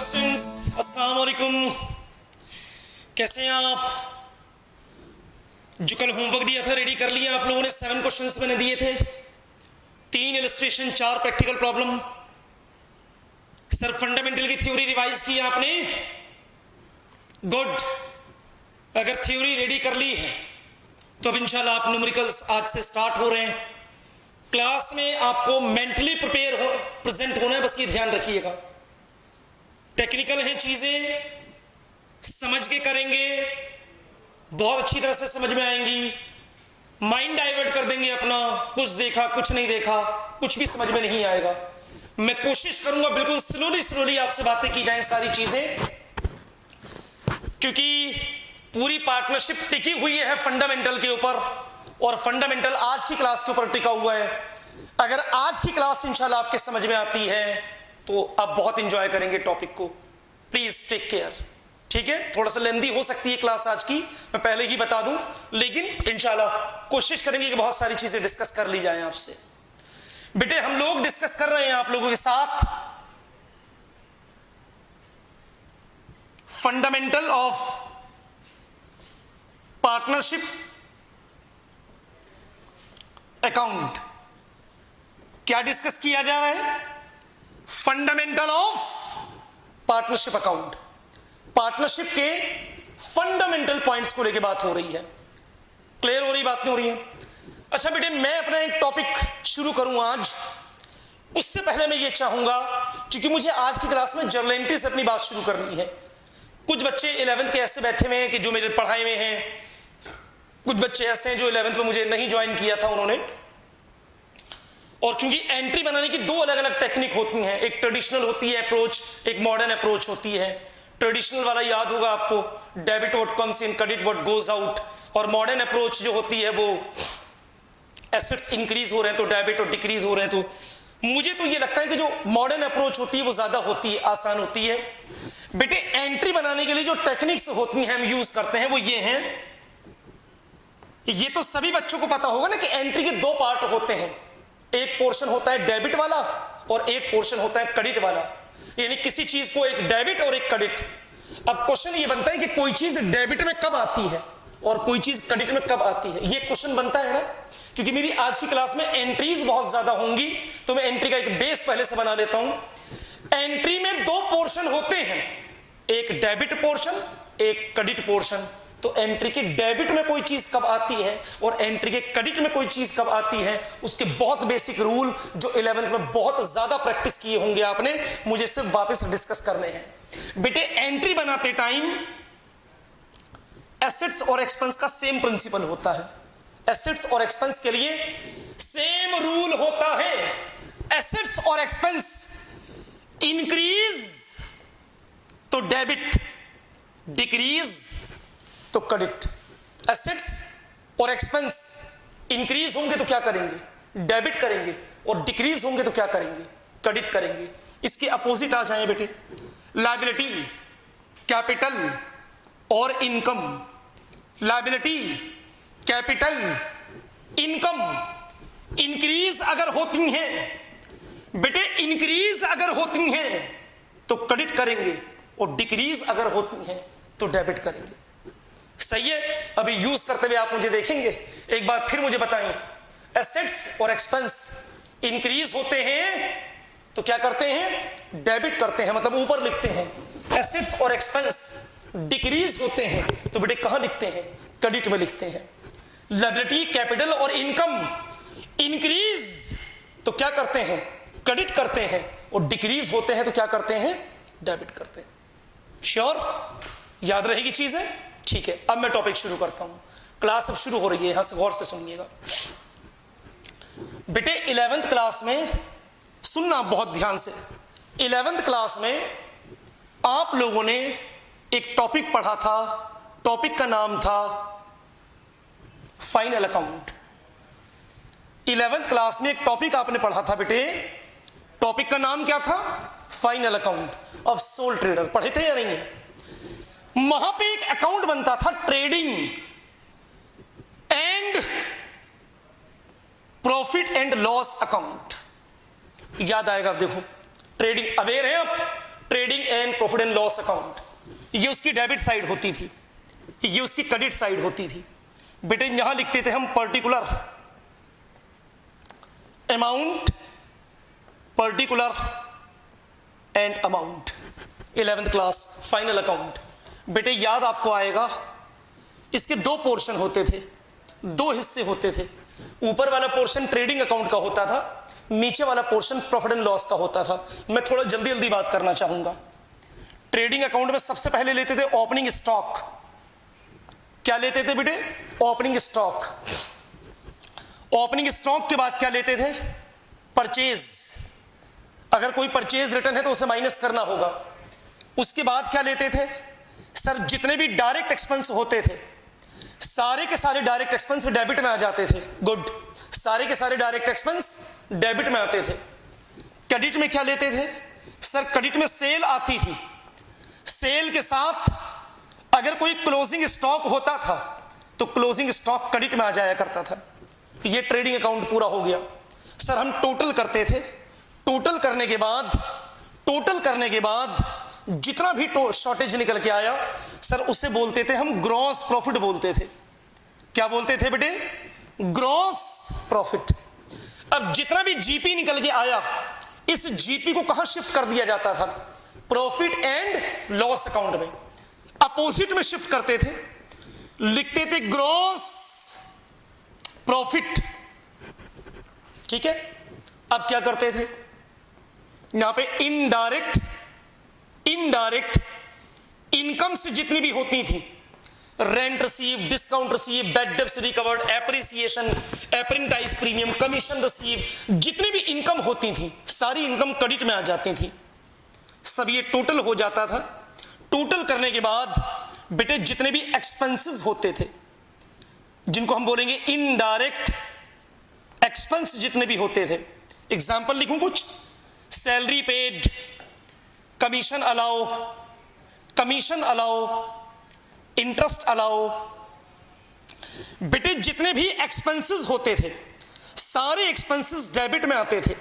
Students, अस्सलाम वालेकुम। कैसे हैं आप? जो कल होमवर्क दिया था रेडी कर लिया आप लोगों ने? 7 क्वेश्चंस मैंने दिए थे, 3 illustration, 4 practical problem. Sir fundamental की थ्योरी रिवाइज की आपने? गुड। अगर थ्योरी रेडी कर ली है तो अब इंशाल्लाह आप न्यूमेरिकल्स आज से स्टार्ट हो रहे हैं। क्लास में आपको मेंटली प्रेजेंट होना है, बस ये ध्यान रखिएगा। टेक्निकल हैं चीजें, समझ के करेंगे, बहुत अच्छी तरह से समझ में आएंगी। माइंड डाइवर्ट कर देंगे अपना, कुछ देखा कुछ नहीं देखा, कुछ भी समझ में नहीं आएगा। मैं कोशिश करूंगा बिल्कुल स्लोली आपसे बातें की जाएं सारी चीजें, क्योंकि पूरी पार्टनरशिप टिकी हुई है फंडामेंटल के ऊपर, और फंडामेंटल आज की क्लास के ऊपर टिका हुआ है। अगर आज की क्लास इंशाल्लाह आपके समझ में आती है तो आप बहुत इंजॉय करेंगे टॉपिक को। प्लीज टेक केयर, ठीक है? थोड़ा सा लेंदी हो सकती है क्लास आज की, मैं पहले ही बता दूं, लेकिन इंशाल्लाह कोशिश करेंगे कि बहुत सारी चीजें डिस्कस कर ली जाएं आपसे। बेटे हम लोग डिस्कस कर रहे हैं आप लोगों के साथ फंडामेंटल ऑफ पार्टनरशिप अकाउंट। क्या डिस्कस किया जा रहा है? Fundamental of partnership account. Partnership के फंडामेंटल पॉइंट्स को लेकर बात हो रही है। क्लियर हो रही बात नहीं हो रही है? अच्छा बेटे, मैं अपना एक टॉपिक शुरू करूं आज, उससे पहले मैं ये चाहूंगा, क्योंकि मुझे आज की क्लास में जर्नलिटी से अपनी बात शुरू करनी है। कुछ बच्चे 11th के ऐसे बैठे हुए हैं कि जो मेरे पढ़ाई में हैं, कुछ बच्चे ऐसे हैं जो 11th में मुझे नहीं ज्वाइन किया था उन्होंने। और क्योंकि एंट्री बनाने की 2 अलग अलग टेक्निक होती हैं, एक ट्रेडिशनल होती है अप्रोच, एक मॉडर्न अप्रोच होती है। ट्रेडिशनल वाला याद होगा आपको, debit what comes in, credit what goes out. और मॉडर्न अप्रोच जो होती है वो एसेट्स इंक्रीज हो रहे हैं तो डेबिट और डिक्रीज हो रहे हैं। तो मुझे तो ये लगता है कि जो मॉडर्न अप्रोच होती है वो ज्यादा होती है, आसान होती है। बेटे एंट्री बनाने के लिए जो टेक्निक्स होती हैं हम यूज करते हैं वो ये हैं। ये तो सभी बच्चों को पता होगा ना कि एंट्री के 2 पार्ट होते हैं, एक पोर्शन होता है डेबिट वाला और एक पोर्शन होता है क्रेडिट वाला, यानी किसी चीज को एक डेबिट और एक क्रेडिट। अब क्वेश्चन ये बनता है कि कोई चीज डेबिट में कब आती है और कोई चीज क्रेडिट में कब आती है, ये क्वेश्चन बनता है ना। क्योंकि मेरी आज की क्लास में एंट्रीज बहुत ज्यादा होंगी तो मैं एंट्री का एक बेस पहले से बना लेता हूं। एंट्री में 2 पोर्शन होते हैं, एक डेबिट पोर्शन, एक क्रेडिट पोर्शन। तो एंट्री के डेबिट में कोई चीज कब आती है और एंट्री के क्रेडिट में कोई चीज कब आती है, उसके बहुत बेसिक रूल जो 11th में बहुत ज्यादा प्रैक्टिस किए होंगे आपने, मुझे सिर्फ वापस डिस्कस करने हैं। बेटे एंट्री बनाते टाइम एसेट्स और एक्सपेंस का सेम प्रिंसिपल होता है। एसेट्स और एक्सपेंस के लिए सेम रूल होता है। एसेट्स और एक्सपेंस इंक्रीज तो डेबिट, डिक्रीज तो क्रेडिट। एसेट्स और एक्सपेंस इंक्रीज होंगे तो क्या करेंगे? डेबिट करेंगे, और डिक्रीज होंगे तो क्या करेंगे? क्रेडिट करेंगे। इसके अपोजिट आ जाए बेटे, लायबिलिटी, कैपिटल और income. Liability, capital, income increase अगर होती हैं बेटे, इंक्रीज अगर होती हैं तो क्रेडिट करेंगे, और डिक्रीज अगर होती हैं तो डेबिट करेंगे। सही है? अभी यूज करते हुए आप मुझे देखेंगे, एक बार फिर मुझे बताएं। एसेट्स और एक्सपेंस इंक्रीज होते हैं तो क्या करते हैं? डेबिट करते हैं, मतलब ऊपर लिखते हैं। एसेट्स और एक्सपेंस डिक्रीज होते हैं तो बेटे कहां लिखते हैं? क्रेडिट में लिखते हैं। लायबिलिटी, कैपिटल और इनकम इंक्रीज तो क्या करते हैं? क्रेडिट करते हैं, और डिक्रीज होते हैं तो क्या करते हैं? डेबिट करते हैं। श्योर? याद रहेगी चीजें? ठीक है, अब मैं टॉपिक शुरू करता हूं। क्लास अब शुरू हो रही है, यहां से गौर से सुनिएगा बेटे। 11th क्लास में सुनना बहुत ध्यान से। 11th क्लास में आप लोगों ने एक टॉपिक पढ़ा था, टॉपिक का नाम था फाइनल अकाउंट। 11th क्लास में एक टॉपिक आपने पढ़ा था बेटे, टॉपिक का नाम क्या था? Final account of soul trader. पढ़े थे या नहीं है? वहां पे एक अकाउंट बनता था trading and profit and loss account. याद आएगा? अब देखो, ट्रेडिंग, अवेयर है आप? Trading and profit and loss account, ये उसकी डेबिट साइड होती थी, ये उसकी क्रेडिट साइड होती थी। बेटे यहां लिखते थे हम particular amount, particular and amount. 11th class final account. बेटे याद आपको आएगा, इसके दो पोर्शन होते थे, दो हिस्से होते थे। ऊपर वाला पोर्शन ट्रेडिंग अकाउंट का होता था, नीचे वाला पोर्शन प्रॉफिट एंड लॉस का होता था। मैं थोड़ा जल्दी जल्दी बात करना चाहूंगा। ट्रेडिंग अकाउंट में सबसे पहले लेते थे ओपनिंग स्टॉक। क्या लेते थे बेटे? Opening stock. ओपनिंग स्टॉक के बाद क्या लेते थे? परचेज। अगर कोई परचेज रिटर्न है तो उसे माइनस करना होगा। उसके बाद क्या लेते थे? सर जितने भी डायरेक्ट एक्सपेंस होते थे, सारे के सारे डायरेक्ट एक्सपेंस डेबिट में आ जाते थे। गुड, सारे के सारे डायरेक्ट एक्सपेंस डेबिट में आते थे। क्रेडिट में क्या लेते थे? सर क्रेडिट में सेल आती थी, सेल के साथ अगर कोई क्लोजिंग स्टॉक होता था तो क्लोजिंग स्टॉक क्रेडिट में आ जाया करता था। ये ट्रेडिंग अकाउंट पूरा हो गया। सर हम टोटल करते थे, टोटल करने के बाद जितना भी शॉर्टेज निकल के आया सर उसे बोलते थे हम ग्रॉस प्रॉफिट बोलते थे। क्या बोलते थे बेटे? Gross profit. अब जितना भी जीपी निकल के आया, इस जीपी को कहां शिफ्ट कर दिया जाता था? प्रॉफिट एंड लॉस अकाउंट में। अपोजिट में शिफ्ट करते थे, लिखते थे ग्रॉस प्रॉफिट। ठीक है। अब क्या करते थे? यहां पे इनडायरेक्ट इनकम से जितनी भी होती थी, rent receive, discount receive, bad debts recovered, appreciation, apprentice premium, commission receive, जितनी भी इनकम होती थी सारी इनकम क्रेडिट में आ जाती थी। सब ये टोटल हो जाता था। टोटल करने के बाद बेटे जितने भी एक्सपेंसेस होते थे, जिनको हम बोलेंगे इनडायरेक्ट एक्सपेंस जितने भी होते थे, एग्जांपल लिखूं कुछ? Salary paid, commission allow, interest allow. बेटे जितने भी एक्सपेंसेस होते थे सारे एक्सपेंसेस डेबिट में आते थे।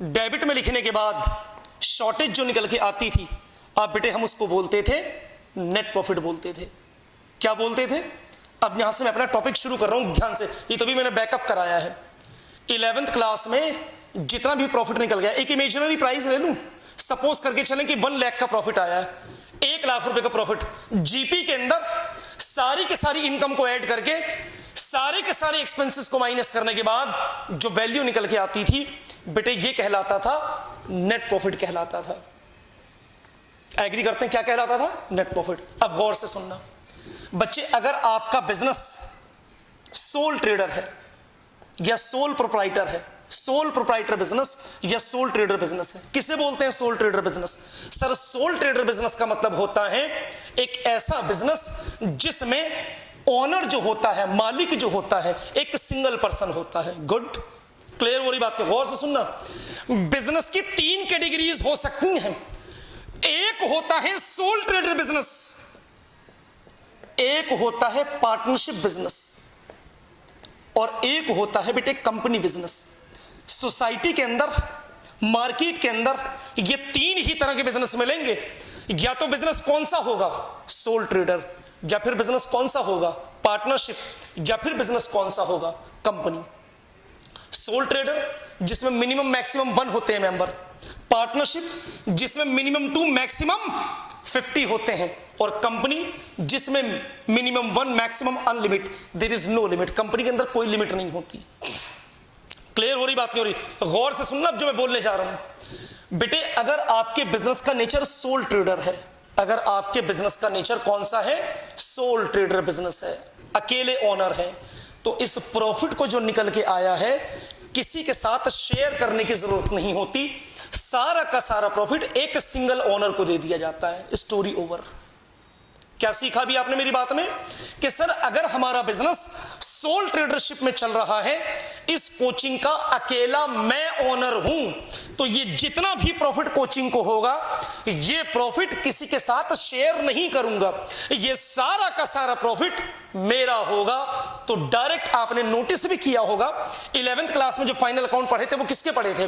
डेबिट में लिखने के बाद शॉर्टेज जो निकल के आती थी, अब बेटे हम उसको बोलते थे नेट प्रॉफिट बोलते थे। क्या बोलते थे? अब यहां से मैं अपना टॉपिक शुरू कर रहा हूं ध्यान से, ये तो भी मैंने बैकअप कराया है। 11th क्लास में जितना भी प्रॉफिट निकल गया, एक इमेजिनरी प्राइस ले लूं, सपोज करके चलें कि 1 लाख का प्रॉफिट आया है, 1 लाख रुपए का प्रॉफिट। जीपी के अंदर सारी के सारी इनकम को ऐड करके सारे के सारे एक्सपेंसेस को माइनस करने के बाद जो वैल्यू निकल के आती थी बेटे ये कहलाता था नेट प्रॉफिट कहलाता था। एग्री करते हैं? क्या कहलाता था? Net profit. अब गौर से सुनना बच्चे, अगर आपका बिजनेस सोल ट्रेडर है या सोल प्रोप्राइटर है, सोल प्रोप्राइटर बिजनेस या सोल ट्रेडर बिजनेस है, किसे बोलते हैं soul trader business? Sir soul trader business का मतलब होता है एक ऐसा बिजनेस जिसमें ओनर जो होता है, मालिक जो होता है, एक सिंगल पर्सन होता है। गुड, क्लियर हो रही बात? में गौर से सुनना। बिजनेस की 3 कैटेगरीज हो सकती हैं। एक होता है सोल ट्रेडर बिजनेस, एक होता है पार्टनरशिप बिजनेस, और एक होता है बेटे कंपनी बिजनेस। सोसाइटी के अंदर, मार्केट के अंदर ये 3 ही तरह के बिजनेस मिलेंगे। या तो बिजनेस कौन सा होगा? Soul trader. या फिर बिजनेस कौन सा होगा? पार्टनरशिप। या फिर बिजनेस कौन सा होगा? कंपनी। सोल ट्रेडर जिसमें मिनिमम मैक्सिमम 1 होते हैं मेंबर, पार्टनरशिप जिसमें मिनिमम 2 मैक्सिमम 50 होते हैं, और कंपनी जिसमें minimum 1 maximum unlimited, there is no limit. Company के अंदर कोई लिमिट नहीं होती। क्लियर हो रही बात? नहीं हो रही? गौर से सुनना जो मैं बोलने जा रहा हूं बेटे। अगर आपके बिजनेस का नेचर सोल ट्रेडर है, अगर आपके बिजनेस का नेचर कौन सा है? सोल ट्रेडर बिजनेस है, अकेले ओनर है, तो इस प्रॉफिट को जो निकल के आया है किसी के साथ शेयर करने की जरूरत नहीं होती। सारा का सारा प्रॉफिट एक सिंगल ओनर को दे दिया जाता है। Story over. क्या सीखा भी आपने मेरी बात में कि सर अगर हमारा बिजनेस सोल ट्रेडरशिप में चल रहा है, इस कोचिंग का अकेला मैं ओनर हूं, तो ये जितना भी प्रॉफिट कोचिंग को होगा, ये प्रॉफिट किसी के साथ शेयर नहीं करूंगा, ये सारा का सारा प्रॉफिट मेरा होगा। तो डायरेक्ट आपने नोटिस भी किया होगा 11th क्लास में जो फाइनल अकाउंट पढ़े थे वो किसके पढ़े थे?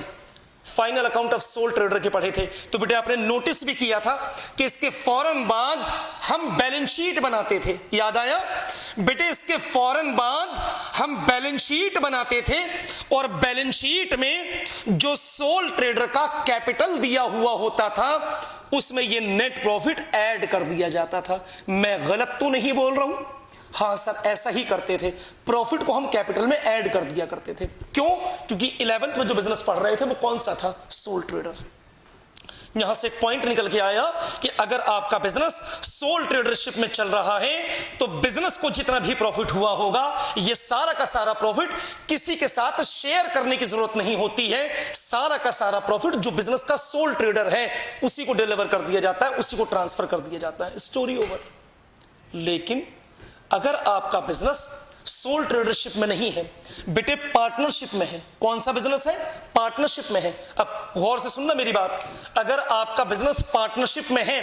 Final account of soul trader के पढ़े थे, तो बेटे आपने नोटिस भी किया था कि इसके फौरन बाद हम बैलेंस शीट बनाते थे, याद आया बेटे? इसके फौरन बाद हम बैलेंस शीट बनाते थे और बैलेंस शीट में जो सोल ट्रेडर का कैपिटल दिया हुआ होता था उसमें ये नेट प्रॉफिट ऐड कर दिया जाता था। मैं गलत तो नहीं बोल रहा हूं? हाँ सर, ऐसा ही करते थे, प्रॉफिट को हम कैपिटल में ऐड कर दिया करते थे। क्यों? क्योंकि 11th में जो बिजनेस पढ़ रहे थे वो कौन सा था? Soul trader. यहां से एक पॉइंट निकल के आया कि अगर आपका बिजनेस सोल ट्रेडरशिप में चल रहा है तो बिजनेस को जितना भी प्रॉफिट हुआ होगा ये सारा का सारा प्रॉफिट किसी के साथ शेयर करने की जरूरत नहीं होती है। सारा का सारा प्रॉफिट जो बिजनेस का सोल ट्रेडर है उसी को डिलीवर कर दिया जाता है, उसी को ट्रांसफर कर दिया जाता है, स्टोरी ओवर। लेकिन अगर आपका बिजनेस सोल ट्रेडरशिप में नहीं है बेटे, पार्टनरशिप में है। कौन सा बिजनेस है? पार्टनरशिप में है। अब गौर से सुनना मेरी बात, अगर आपका बिजनेस पार्टनरशिप में है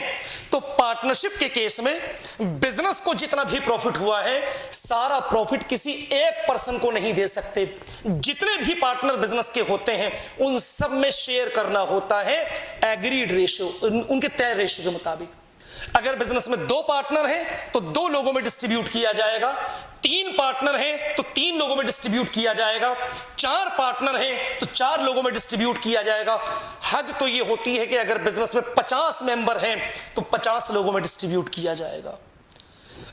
तो पार्टनरशिप के केस में बिजनेस को जितना भी प्रॉफिट हुआ है सारा प्रॉफिट किसी एक पर्सन को नहीं दे सकते। जितने भी पार्टनर बिजनेस के होते हैं उन सब में शेयर करना होता है एग्रीड रेशियो, उनके तय रेशियो के मुताबिक। अगर बिजनेस में 2 पार्टनर हैं तो 2 लोगों में डिस्ट्रीब्यूट किया जाएगा, 3 पार्टनर हैं तो 3 लोगों में डिस्ट्रीब्यूट किया जाएगा, 4 पार्टनर हैं तो 4 लोगों में डिस्ट्रीब्यूट किया जाएगा। हद तो यह होती है कि अगर बिजनेस में 50 मेंबर हैं तो 50 लोगों में डिस्ट्रीब्यूट किया जाएगा।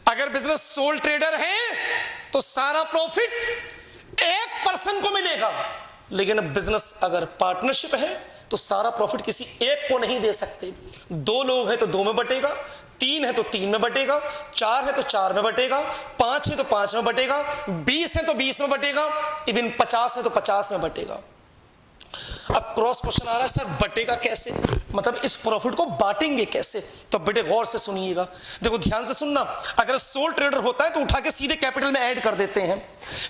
अगर बिजनेस सोल ट्रेडर है तो सारा प्रॉफिट एक पर्सन को मिलेगा, लेकिन बिजनेस अगर पार्टनरशिप है तो सारा प्रॉफिट किसी एक को नहीं दे सकते। 2 लोग हैं तो 2 में बटेगा, 3 है तो 3 में बटेगा, 4 है तो 4 में बटेगा, 5 है तो 5 में बटेगा, 20 है तो 20 में बटेगा, इवन 50 है तो 50 में बटेगा। अब क्रॉस क्वेश्चन आ रहा है, सर बटेगा कैसे? मतलब इस प्रॉफिट को बांटेंगे कैसे? तो बेटे गौर से सुनिएगा, देखो ध्यान से सुनना। अगर सोल ट्रेडर होता है तो उठा के सीधे कैपिटल में ऐड कर देते हैं,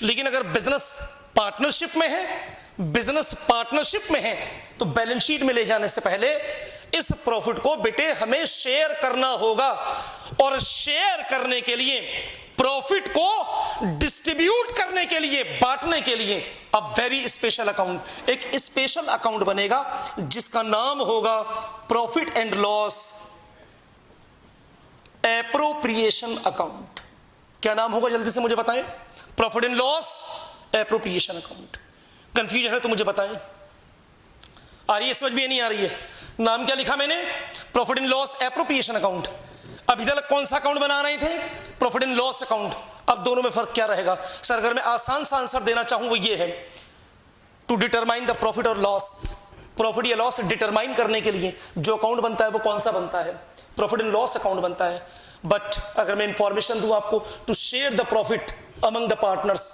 लेकिन अगर बिजनेस पार्टनरशिप में है, बिजनेस पार्टनरशिप में है तो बैलेंस शीट में ले जाने से पहले इस प्रॉफिट को बेटे हमें शेयर करना होगा, और शेयर करने के लिए, प्रॉफिट को डिस्ट्रीब्यूट करने के लिए, बांटने के लिए अब वेरी स्पेशल अकाउंट, एक स्पेशल अकाउंट बनेगा जिसका नाम होगा profit and loss appropriation account. क्या नाम होगा जल्दी से मुझे बताएं? Profit and loss appropriation account. Confusion है तो मुझे बताएं, आ रही है समझ में? नहीं आ रही है? नाम क्या लिखा मैंने? Profit and loss appropriation account. अभी तक कौन सा अकाउंट बना रहे थे? Profit and loss account. अब दोनों में फर्क क्या रहेगा? सर अगर मैं आसान सा आंसर देना चाहूं वो ये है, टू डिटरमाइन द प्रॉफिट और लॉस। प्रॉफिट या लॉस डिटरमाइन करने के लिए जो अकाउंट बनता है वो कौन सा बनता है? प्रॉफिट एंड लॉस अकाउंट बनता है। बट अगर मैं इंफॉर्मेशन दूं आपको, to share the profit among the partners,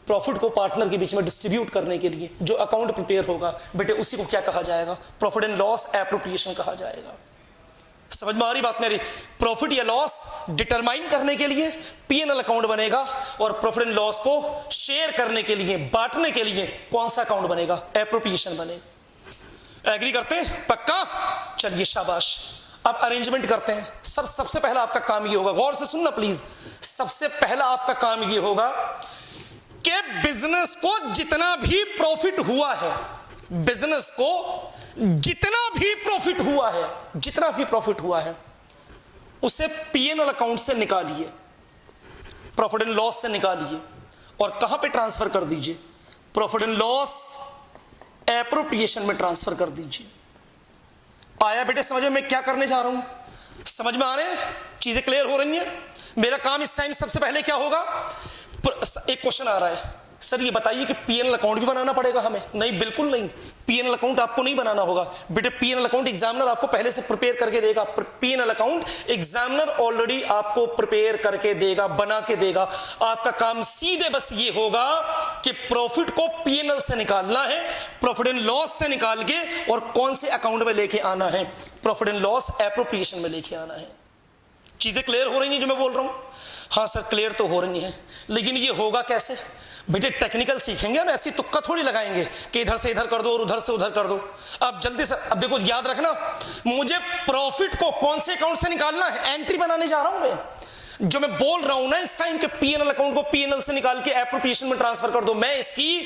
profit को पार्टनर के बीच में डिस्ट्रीब्यूट करने के लिए जो अकाउंट प्रिपेयर होगा बेटे उसी को क्या कहा जाएगा? प्रॉफिट एंड लॉस एप्रोप्रिएशन कहा जाएगा। समझ में आ रही बात मेरी? प्रॉफिट या लॉस डिटरमाइन करने के लिए P&L अकाउंट बनेगा, और प्रॉफिट एंड लॉस को शेयर करने के लिए, बांटने के लिए कौन सा अकाउंट बनेगा? एप्रोप्रिएशन बनेगा। एग्री करते हैं? पक्का? चलिए शाबाश। अब अरेंजमेंट करते हैं। सर सबसे पहला आपका काम ये होगा, गौर से सुनना प्लीज, सबसे पहला आपका काम ये होगा कि बिजनेस को जितना भी प्रॉफिट हुआ है, बिजनेस को जितना भी प्रॉफिट हुआ है, जितना भी प्रॉफिट हुआ है उसे P&L अकाउंट से निकालिए, प्रॉफिट एंड लॉस से निकालिए, और कहां पे ट्रांसफर कर दीजिए? प्रॉफिट एंड लॉस एप्रोप्रिएशन में ट्रांसफर कर दीजिए। आया बेटे समझ में मैं क्या करने जा रहा हूं? समझ में आ रहे हैं? चीजें क्लियर हो रही हैं? मेरा काम इस टाइम सबसे पहले क्या होगा? एक क्वेश्चन आ रहा है, सर ये बताइए कि P&L अकाउंट भी बनाना पड़ेगा हमें? नहीं, बिल्कुल नहीं। P&L अकाउंट आपको नहीं बनाना होगा बेटे। P&L अकाउंट एग्जामिनर आपको पहले से प्रिपेयर करके देगा। P&L अकाउंट एग्जामिनर ऑलरेडी आपको प्रिपेयर करके देगा, बना के देगा। आपका काम सीधे बस ये होगा कि प्रॉफिट को P&L से निकालना है, प्रॉफिट एंड लॉस से निकाल के और कौन से अकाउंट में लेके आना है? प्रॉफिट एंड लॉस एप्रोप्रिएशन में लेके आना है। चीजें क्लियर हो रही हैं जो मैं बोल रहा हूं? हाँ सर क्लियर तो हो रही है, लेकिन ये होगा कैसे? बेटे टेक्निकल सीखेंगे हम, ऐसी तुक्का थोड़ी लगाएंगे कि इधर से इधर कर दो और उधर से उधर कर दो। अब जल्दी से, अब देखो याद रखना, मुझे प्रॉफिट को कौन से अकाउंट से निकालना है? एंट्री बनाने जा रहा हूं मैं। जो मैं बोल रहा हूं ना इस टाइम के पीएनएल अकाउंट को पीएनएल से निकाल के एप्रोप्रिएशन में ट्रांसफर कर दो, मैं इसकी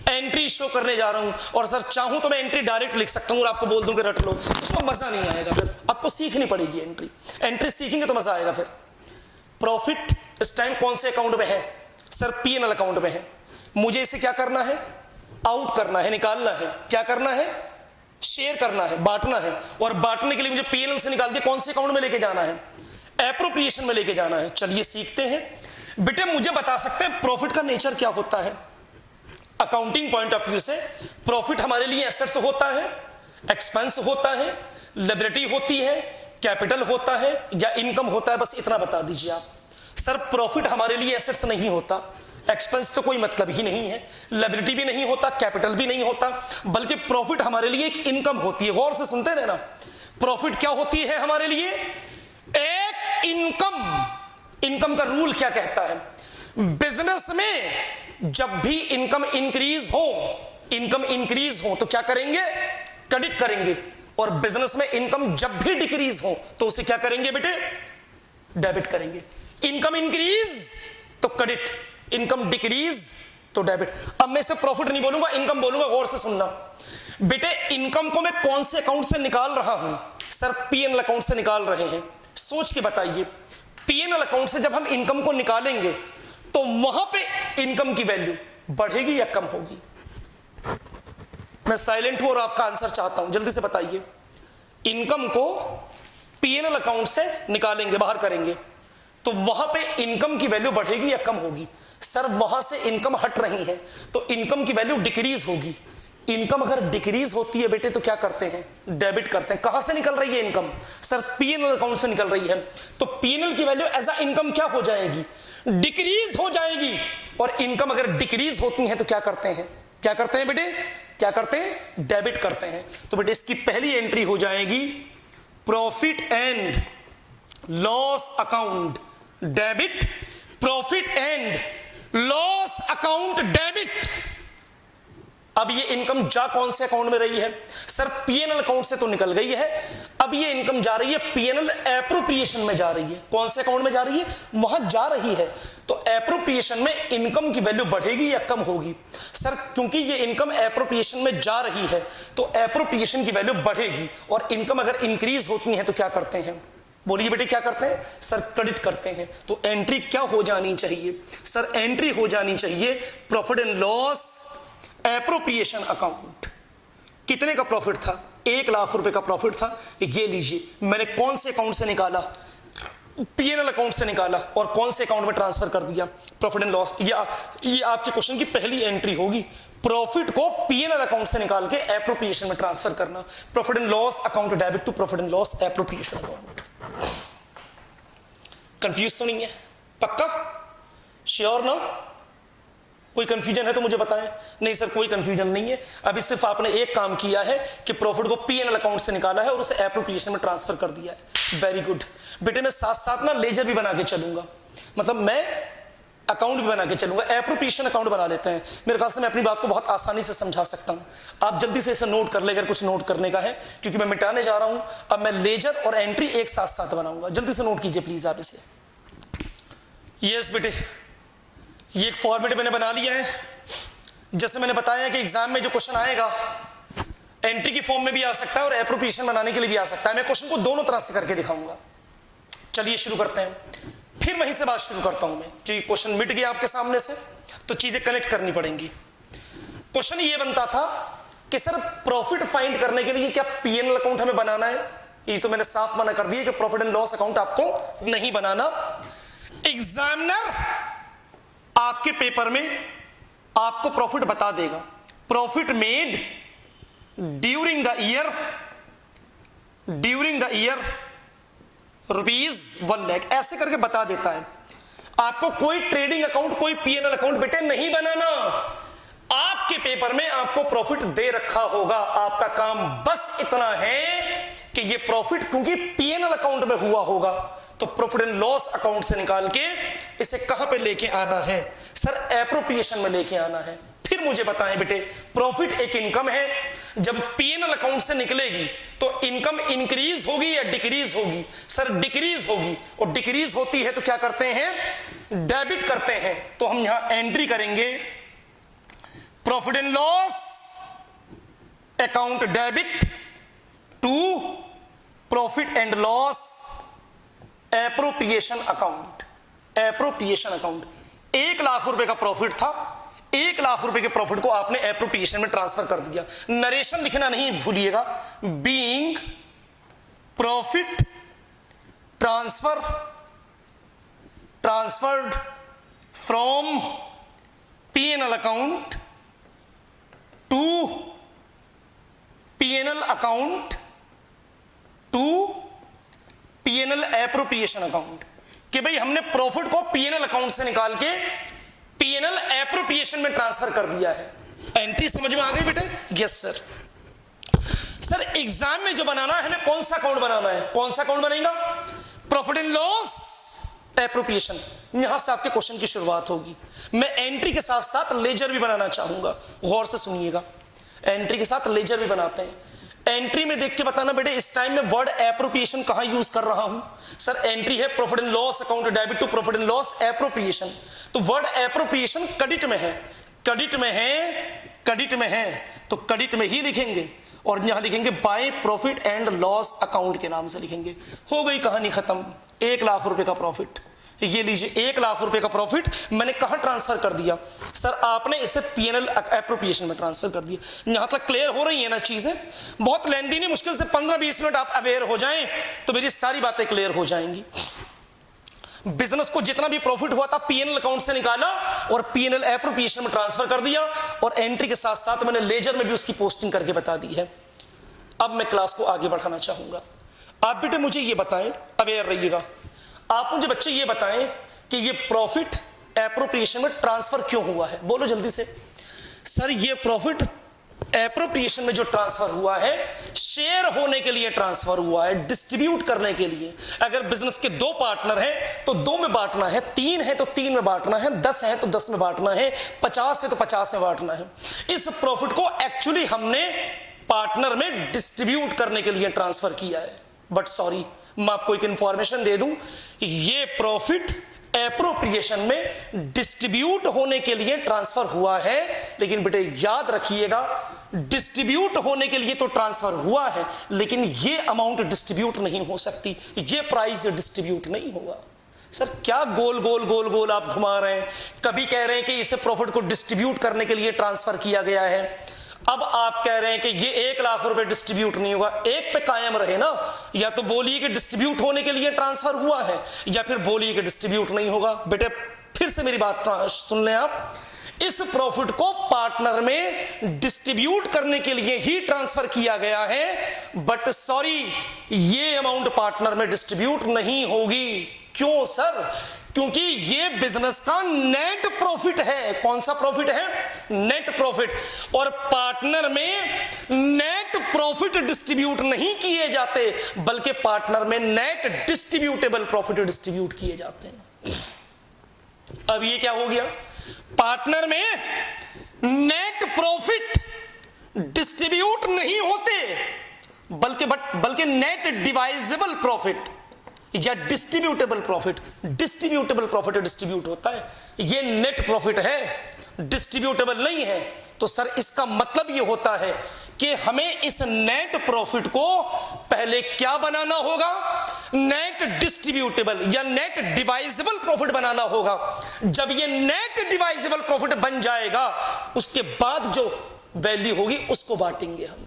एंट्री शो करने जा रहा हूं। और सर चाहूं तो मैं एंट्री डायरेक्ट लिख सकता हूं और आपको बोल दूं कि रट लो, उसमें मजा नहीं आएगा, फिर आपको सीखनी पड़ेगी एंट्री सीखेंगे तो मजा आएगा। फिर प्रॉफिट इस टाइम कौन से अकाउंट में है? सर पीएनएल अकाउंट में है। मुझे इसे क्या करना है? आउट करना है, निकालना है। क्या करना है? शेयर करना है, बांटना है। और बांटने के लिए मुझे पीएनएल से निकाल के कौन से अकाउंट में लेके जाना है? एप्रोप्रिएशन में लेके जाना है। चलिए सीखते हैं। बेटे मुझे बता सकते हैं प्रॉफिट का नेचर क्या होता है? अकाउंटिंग पॉइंट ऑफ व्यू से प्रॉफिट हमारे लिए एसेट्स होता है, एक्सपेंस होता है, लायबिलिटी होती है, कैपिटल होता है या इनकम होता है? बस इतना बता दीजिए आप। सर प्रॉफिट हमारे लिए एसेट्स नहीं होता, एक्सपेंस तो कोई मतलब ही नहीं है, लायबिलिटी भी नहीं होता, कैपिटल भी नहीं होता, बल्कि प्रॉफिट हमारे लिए एक इनकम होती है। गौर से सुनते रहना, प्रॉफिट क्या होती है हमारे लिए? एक इनकम। इनकम का रूल क्या कहता है? बिजनेस में जब भी इनकम इंक्रीज हो तो क्या करेंगे? क्रेडिट करेंगे। और बिजनेस में इनकम जब भी डिक्रीज हो तो उसे क्या करेंगे बेटे? डेबिट करेंगे। इनकम इंक्रीज तो क्रेडिट, इनकम डिक्रीज तो डेबिट। अब मैं इसे प्रॉफिट नहीं बोलूंगा, इनकम बोलूंगा। गौर से सुनना बेटे, इनकम को मैं कौन से अकाउंट से निकाल रहा हूं? सर पीएनएल अकाउंट से निकाल रहे हैं। सोच के बताइए, पीएनएल अकाउंट से जब हम इनकम को निकालेंगे तो वहां पे इनकम की वैल्यू बढ़ेगी या कम होगी? मैं साइलेंट हूं और आपका आंसर चाहता हूं, जल्दी से बताइए। इनकम को पीएनएल अकाउंट से निकालेंगे, बाहर करेंगे, तो वहां पे इनकम की वैल्यू बढ़ेगी या कम होगी? सर वहां से इनकम हट रही है तो इनकम की वैल्यू डिक्रीज होगी। इनकम अगर डिक्रीज होती है बेटे तो क्या करते हैं? डेबिट करते हैं। कहां से निकल रही है इनकम? सर पीएनएल अकाउंट से निकल रही है, तो पीएनएल की वैल्यू एज अ इनकम क्या हो जाएगी? डिक्रीज हो जाएगी। और इनकम अगर डिक्रीज होती है तो क्या करते हैं? क्या करते हैं बेटे? क्या करते हैं? डेबिट करते हैं। तो बेटे इसकी पहली एंट्री हो जाएगी profit and loss account debit. Profit and loss account debit. अब ये इनकम जा कौन से अकाउंट में रही है? सर पीएनएल अकाउंट से तो निकल गई है, अब ये इनकम जा रही है पीएनएल एप्रोप्रिएशन में जा रही है। कौन से अकाउंट में जा रही है? वहां जा रही है। तो एप्रोप्रिएशन में इनकम की वैल्यू बढ़ेगी या कम होगी? सर क्योंकि ये इनकम एप्रोप्रिएशन में जा रही है तो एप्रोप्रिएशन की वैल्यू बढ़ेगी। और इनकम अगर इंक्रीज होती है तो क्या करते हैं? बोलिए बेटे क्या करते हैं? सर क्रेडिट करते हैं। तो एंट्री क्या हो जानी चाहिए? सर एंट्री हो जानी चाहिए profit and loss appropriation account. कितने का प्रॉफिट था? 1 लाख रुपए का प्रॉफिट था। ये लीजिए, मैंने कौन से अकाउंट से निकाला? पीएनएल अकाउंट से निकाला। और कौन से अकाउंट में ट्रांसफर कर दिया? Profit and loss. ये आपके क्वेश्चन की पहली एंट्री होगी, प्रॉफिट को पीएनएल अकाउंट से निकाल के एप्रोप्रिएशन में ट्रांसफर करना। Profit and loss account debit to profit and loss appropriation account. Confuse तो नहीं है? पक्का? श्योर ना? कोई कंफ्यूजन है तो मुझे बताएं। नहीं सर कोई कंफ्यूजन नहीं है। अभी सिर्फ आपने एक काम किया है कि प्रॉफिट को पीएनएल अकाउंट से निकाला है और उसे एप्रोप्रिएशन में ट्रांसफर कर दिया है। वेरी गुड बेटे, मैं साथ साथ ना लेजर भी बना के चलूंगा, मतलब मैं अकाउंट भी बना के चलूंगा। एप्रोप्रिएशन अकाउंट बना लेते हैं। मेरे ख्याल से मैं अपनी बात को बहुत आसानी से समझा सकता हूं। आप जल्दी से इसे नोट कर ले अगर कुछ नोट करने का है, क्योंकि मैं मिटाने जा रहा हूं। अब मैं लेजर और एंट्री एक साथ साथ बनाऊंगा। जल्दी से नोट कीजिए प्लीज आप इसे। यस बेटे, ये एक फॉर्मेट मैंने बना लिया है। जैसे मैंने बताया कि एग्जाम में जो क्वेश्चन आएगा एंट्री की फॉर्म में भी आ सकता है और एप्रोप्रिएशन बनाने के लिए भी आ सकता है। मैं क्वेश्चन को दोनों तरह से करके दिखाऊंगा। चलिए शुरू करते हैं। फिर वहीं से बात शुरू करता हूं मैं, क्योंकि क्वेश्चन मिट गया आपके सामने से तो चीजें कनेक्ट करनी पड़ेंगी। क्वेश्चन ये बनता था कि सर प्रॉफिट फाइंड करने के लिए क्या पीएनएल अकाउंट हमें बनाना है? ये तो मैंने साफ मना कर दिया कि प्रॉफिट एंड लॉस अकाउंट आपको नहीं बनाना। एग्जामिनर आपके पेपर में आपको प्रॉफिट बता देगा, profit made during the year ₹1 lakh, ऐसे करके बता देता है। आपको कोई ट्रेडिंग अकाउंट, कोई पीएनएल अकाउंट बेटे नहीं बनाना। आपके पेपर में आपको प्रॉफिट दे रखा होगा। आपका काम बस इतना है कि ये प्रॉफिट क्योंकि पीएनएल अकाउंट में हुआ होगा तो प्रॉफिट एंड लॉस अकाउंट से निकाल के इसे कहां पे लेके आना है? सर एप्रोप्रिएशन में लेके आना है। फिर फिर मुझे बताएं बेटे, प्रॉफिट एक इनकम है, जब पीएनएल अकाउंट से निकलेगी तो इनकम इंक्रीज होगी या डिक्रीज होगी? सर डिक्रीज होगी, और डिक्रीज होती है तो क्या करते हैं? डेबिट करते हैं। तो हम यहां एंट्री करेंगे profit and loss account debit to profit and loss appropriation account. Appropriation account, 1 lakh रुपए का प्रॉफिट था, 1 लाख रुपए के प्रॉफिट को आपने एप्रोप्रिएशन में ट्रांसफर कर दिया। नरेशन लिखना नहीं भूलिएगा, being profit transferred from PNL account to PNL account to PNL appropriation account, कि भाई हमने प्रॉफिट को पीएनएल अकाउंट से निकाल के पीएनएल एप्रोप्रिएशन में ट्रांसफर कर दिया है। एंट्री समझ में आ गई बेटे? Yes sir. सर एग्जाम में जो बनाना है हमें कौन सा अकाउंट बनाना है? कौन सा अकाउंट बनेगा? Profit and loss appropriation. यहां से आपके क्वेश्चन की शुरुआत होगी। मैं एंट्री के साथ साथ लेजर भी बनाना चाहूंगा, गौर से सुनिएगा। एंट्री के साथ लेजर भी बनाते हैं। एंट्री में देख के बताना बेटे इस टाइम में वर्ड एप्रोप्रिएशन कहां यूज कर रहा हूं। सर एंट्री है profit and loss account debit to profit and loss appropriation, तो वर्ड एप्रोप्रिएशन क्रेडिट में है, क्रेडिट में है, क्रेडिट में है, तो क्रेडिट में ही लिखेंगे और यहां लिखेंगे by profit and loss account के नाम से लिखेंगे। हो गई कहानी खत्म। 1 लाख रुपए का प्रॉफिट, ये लीजिए 1 लाख रुपए का प्रॉफिट मैंने कहां ट्रांसफर कर दिया? सर आपने इसे पीएनएल एप्रोप्रिएशन में ट्रांसफर कर दिया। यहां तक क्लियर हो रही है ना चीजें? बहुत लेंदी नहीं, मुश्किल से 15-20 मिनट आप अवेयर हो जाएं तो मेरी सारी बातें क्लियर हो जाएंगी। बिजनेस को जितना भी प्रॉफिट हुआ था पीएनएल अकाउंट से निकाला और पीएनएल एप्रोप्रिएशन में ट्रांसफर कर दिया, और एंट्री के साथ साथ मैंने लेजर में भी उसकी पोस्टिंग करके बता दी है। अब मैं क्लास को आगे बढ़ाना चाहूंगा। आप बेटे मुझे ये बताएं, अवेयर रहिएगा, आप मुझे बच्चे ये बताएं कि ये प्रॉफिट एप्रोप्रिएशन में ट्रांसफर क्यों हुआ है? बोलो जल्दी से। सर ये प्रॉफिट एप्रोप्रिएशन में जो ट्रांसफर हुआ है शेयर होने के लिए ट्रांसफर हुआ है, डिस्ट्रीब्यूट करने के लिए। अगर बिजनेस के 2 पार्टनर हैं तो 2 में बांटना है, 3 है तो 3 में बांटना है, 10 है तो 10 में बांटना है, 50 है तो 50 में बांटना है। इस प्रॉफिट को एक्चुअली हमने पार्टनर में डिस्ट्रीब्यूट करने के लिए ट्रांसफर किया है। बट सॉरी, मैं आपको एक इंफॉर्मेशन दे दूं, ये प्रॉफिट एप्रोप्रिएशन में डिस्ट्रीब्यूट होने के लिए ट्रांसफर हुआ है। लेकिन बेटे याद रखिएगा, डिस्ट्रीब्यूट होने के लिए तो ट्रांसफर हुआ है, लेकिन ये अमाउंट डिस्ट्रीब्यूट नहीं हो सकती, ये प्राइस डिस्ट्रीब्यूट नहीं होगा। सर क्या गोल गोल गोल गोल आप घुमा रहे हैं? कभी कह रहे हैं कि इसे प्रॉफिट को डिस्ट्रीब्यूट करने के लिए ट्रांसफर किया गया है, अब आप कह रहे हैं कि ये 1 लाख रुपए डिस्ट्रीब्यूट नहीं होगा। एक पे कायम रहे ना, या तो बोलिए कि डिस्ट्रीब्यूट होने के लिए ट्रांसफर हुआ है, या फिर बोलिए कि डिस्ट्रीब्यूट नहीं होगा। बेटे फिर से मेरी बात सुन लें आप, इस प्रॉफिट को पार्टनर में डिस्ट्रीब्यूट करने के लिए ही ट्रांसफर किया गया है, बट सॉरी ये अमाउंट पार्टनर में डिस्ट्रीब्यूट नहीं होगी। क्यों सर? क्योंकि ये बिजनेस का नेट प्रॉफिट है। कौन सा प्रॉफिट है? Net profit. और पार्टनर में नेट प्रॉफिट डिस्ट्रीब्यूट नहीं किए जाते, बल्कि पार्टनर में नेट डिस्ट्रीब्यूटेबल प्रॉफिट डिस्ट्रीब्यूट किए जाते हैं। अब ये क्या हो गया? पार्टनर में नेट प्रॉफिट डिस्ट्रीब्यूट नहीं होते, बल्कि नेट डिवाइजेबल प्रॉफिट या distributable profit. Distributable profit distribute होता है, ये नेट प्रॉफिट है, डिस्ट्रीब्यूटेबल नहीं है। तो सर इसका मतलब ये होता है कि हमें इस नेट प्रॉफिट को पहले क्या बनाना होगा? नेट डिस्ट्रीब्यूटेबल या नेट डिवाइजेबल प्रॉफिट बनाना होगा। जब ये नेट डिवाइजेबल प्रॉफिट बन जाएगा, उसके बाद जो वैल्यू होगी उसको बांटेंगे हम।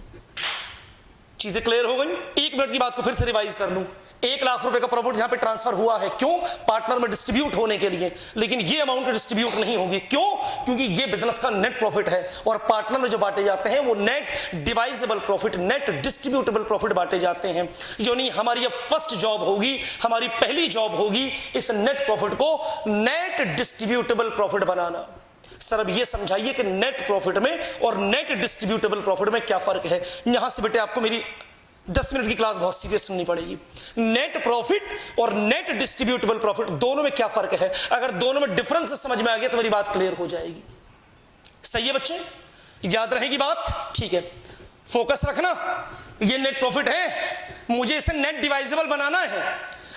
चीजें क्लियर हो गई? 1 मिनट की बात को फिर से रिवाइज कर लूं। 1 लाख रुपए का प्रॉफिट यहां पे ट्रांसफर हुआ है, क्यों? पार्टनर में डिस्ट्रीब्यूट होने के लिए। लेकिन ये अमाउंट डिस्ट्रीब्यूट नहीं होगी, क्यों? क्योंकि ये बिजनेस का नेट प्रॉफिट है, और पार्टनर में जो बांटे जाते हैं वो net divisible profit, net distributable profit बांटे जाते हैं। यानी हमारी अब फर्स्ट जॉब होगी, हमारी पहली जॉब होगी इस नेट प्रॉफिट को नेट डिस्ट्रीब्यूटेबल प्रॉफिट बनाना। सर अब ये समझाइए कि नेट प्रॉफिट में और नेट डिस्ट्रीब्यूटेबल प्रॉफिट में क्या फर्क है? यहां से बेटे आपको मेरी 10 मिनट की क्लास बहुत सीरियस सुननी पड़ेगी। नेट प्रॉफिट और नेट डिस्ट्रीब्यूटेबल प्रॉफिट दोनों में क्या फर्क है? अगर दोनों में डिफरेंस समझ में आ गया तो मेरी बात क्लियर हो जाएगी। सही है बच्चे, याद रहेगी बात, ठीक है, फोकस रखना। ये नेट प्रॉफिट है, मुझे इसे नेट डिवाइजेबल बनाना है।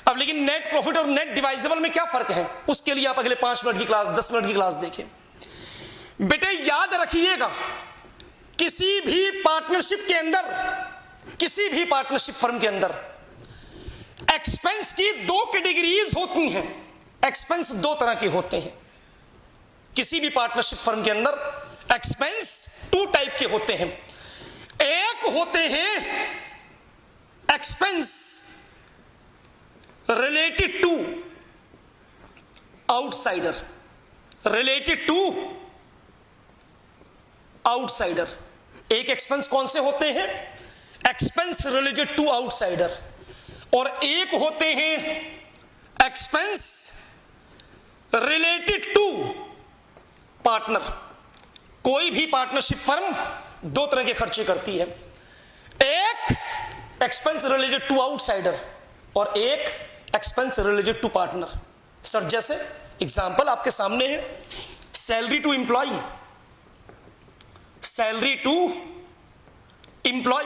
अब लेकिन नेट प्रॉफिट और नेट डिवाइजेबल में क्या फर्क है, उसके लिए आप अगले 5 मिनट की क्लास, 10 मिनट की क्लास देखें। बेटे याद रखिएगा, किसी भी पार्टनरशिप के अंदर, किसी भी पार्टनरशिप फर्म के अंदर एक्सपेंस की 2 कैटेगरीज होती हैं। एक्सपेंस 2 तरह के होते हैं किसी भी पार्टनरशिप फर्म के अंदर। एक्सपेंस 2 टाइप के होते हैं। एक होते हैं expense related to outsider, related to outsider. एक एक्सपेंस कौन से होते हैं, एक्सपेंस रिलेटेड टू आउटसाइडर, और एक होते हैं एक्सपेंस रिलेटेड टू पार्टनर। कोई भी पार्टनरशिप फर्म 2 तरह के खर्चे करती है, एक एक्सपेंस रिलेटेड टू आउटसाइडर और एक expense related to partner. Sir जैसे एग्जांपल आपके सामने है, salary to employ, salary to employ,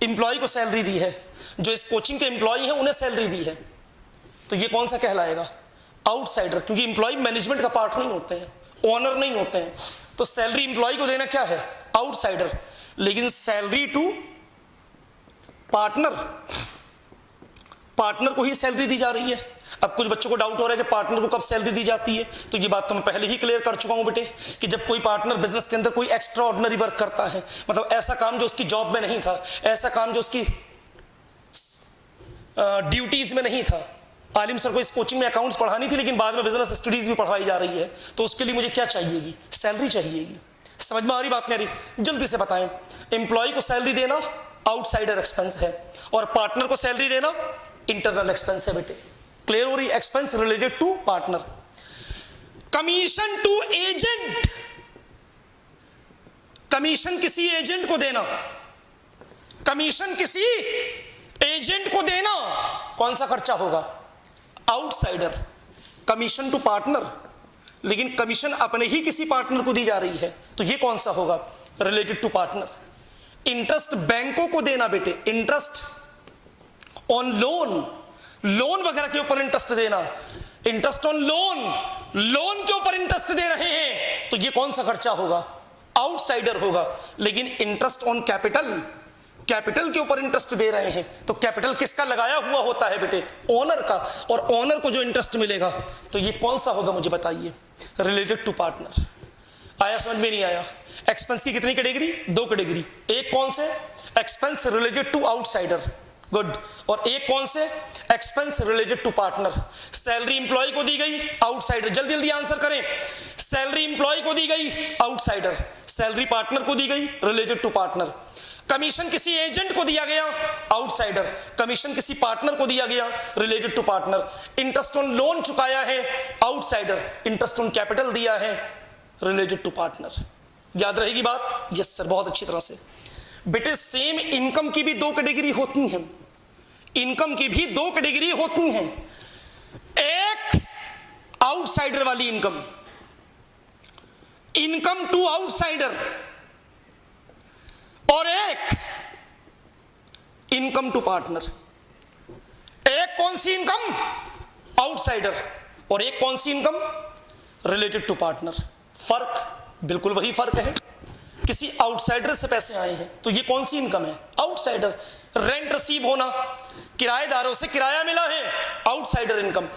employ को सैलरी दी है, जो इस कोचिंग के एम्प्लॉय हैं उन्हें सैलरी दी है, तो ये कौन सा कहलाएगा, आउटसाइडर, क्योंकि एम्प्लॉय मैनेजमेंट का पार्ट नहीं होते हैं, ओनर नहीं होते हैं, तो सैलरी एम्प्लॉय को देना क्या है, आउटसाइडर। लेकिन सैलरी टू पार्टनर, पार्टनर को ही सैलरी दी जा रही है। अब कुछ बच्चों को डाउट हो रहा है कि पार्टनर को कब सैलरी दी जाती है, तो ये बात तो मैं पहले ही क्लियर कर चुका हूं बेटे, कि जब कोई पार्टनर बिजनेस के अंदर कोई एक्स्ट्रा ऑर्डिनरी वर्क करता है, मतलब ऐसा काम जो उसकी जॉब में नहीं था, ऐसा काम जो उसकी ड्यूटीज में नहीं था। आलिम सर को इस कोचिंग में अकाउंट्स पढ़ानी थी, लेकिन बाद में बिजनेस स्टडीज भी पढ़ाई जा रही है, तो उसके लिए मुझे क्या चाहिएगी, सैलरी चाहिएगी। समझ में आ रही बात मेरी, जल्दी से बताएं। एम्प्लॉय को सैलरी देना आउटसाइडर एक्सपेंस है, और पार्टनर को सैलरी देना इंटरनल एक्सपेंस है बेटे। क्लियर हो रही, expense related to partner. Commission to agent, commission किसी एजेंट को देना, कमीशन किसी एजेंट को देना कौन सा खर्चा होगा, आउटसाइडर। कमीशन टू पार्टनर, लेकिन कमीशन अपने ही किसी पार्टनर को दी जा रही है, तो ये कौन सा होगा, रिलेटेड टू पार्टनर। इंटरेस्ट बैंकों को देना बेटे, इंटरेस्ट ऑन लोन, लोन वगैरह के ऊपर इंटरेस्ट देना, इंटरेस्ट ऑन लोन, लोन के ऊपर इंटरेस्ट दे रहे हैं, तो ये कौन सा खर्चा होगा, आउटसाइडर होगा। लेकिन इंटरेस्ट ऑन कैपिटल, कैपिटल के ऊपर इंटरेस्ट दे रहे हैं, तो कैपिटल किसका लगाया हुआ होता है बेटे, ओनर का, और ओनर को जो इंटरेस्ट मिलेगा, तो ये कौन सा होगा मुझे बताइए, रिलेटेड टू पार्टनर। आया समझ में, नहीं आया। एक्सपेंस की कितनी कैटेगरी, 2 कैटेगरी, एक कौन से, expense related to outsider, good, और एक कौन से, expense related to partner. Salary employ को दी गई, आउटसाइडर, जल्दी जल्दी आंसर करें। सैलरी इंप्लॉय को दी गई, आउटसाइडर, सैलरी पार्टनर को दी गई, रिलेटेड टू पार्टनर। कमीशन किसी एजेंट को दिया गया, आउटसाइडर, कमीशन किसी पार्टनर को दिया गया, related to partner. Interest on loan चुकाया है, आउटसाइडर, इंटरेस्ट ऑन कैपिटल दिया है, रिलेटेड टू पार्टनर। याद रहेगी बात, यस सर, बहुत अच्छी तरह से। बेटे सेम इनकम की भी 2 कैटेगरी होती हैं, इनकम की भी 2 कैटेगरी होती हैं, एक आउटसाइडर वाली इनकम, इनकम टू आउटसाइडर, और एक इनकम टू पार्टनर। एक कौन सी इनकम, आउटसाइडर, और एक कौन सी इनकम, रिलेटेड टू पार्टनर। फर्क बिल्कुल वही फर्क है, किसी आउटसाइडर से पैसे आए हैं, तो ये कौन सी इनकम है, आउटसाइडर। रेंट रिसीव होना, किराएदारों से किराया मिला है, outsider income.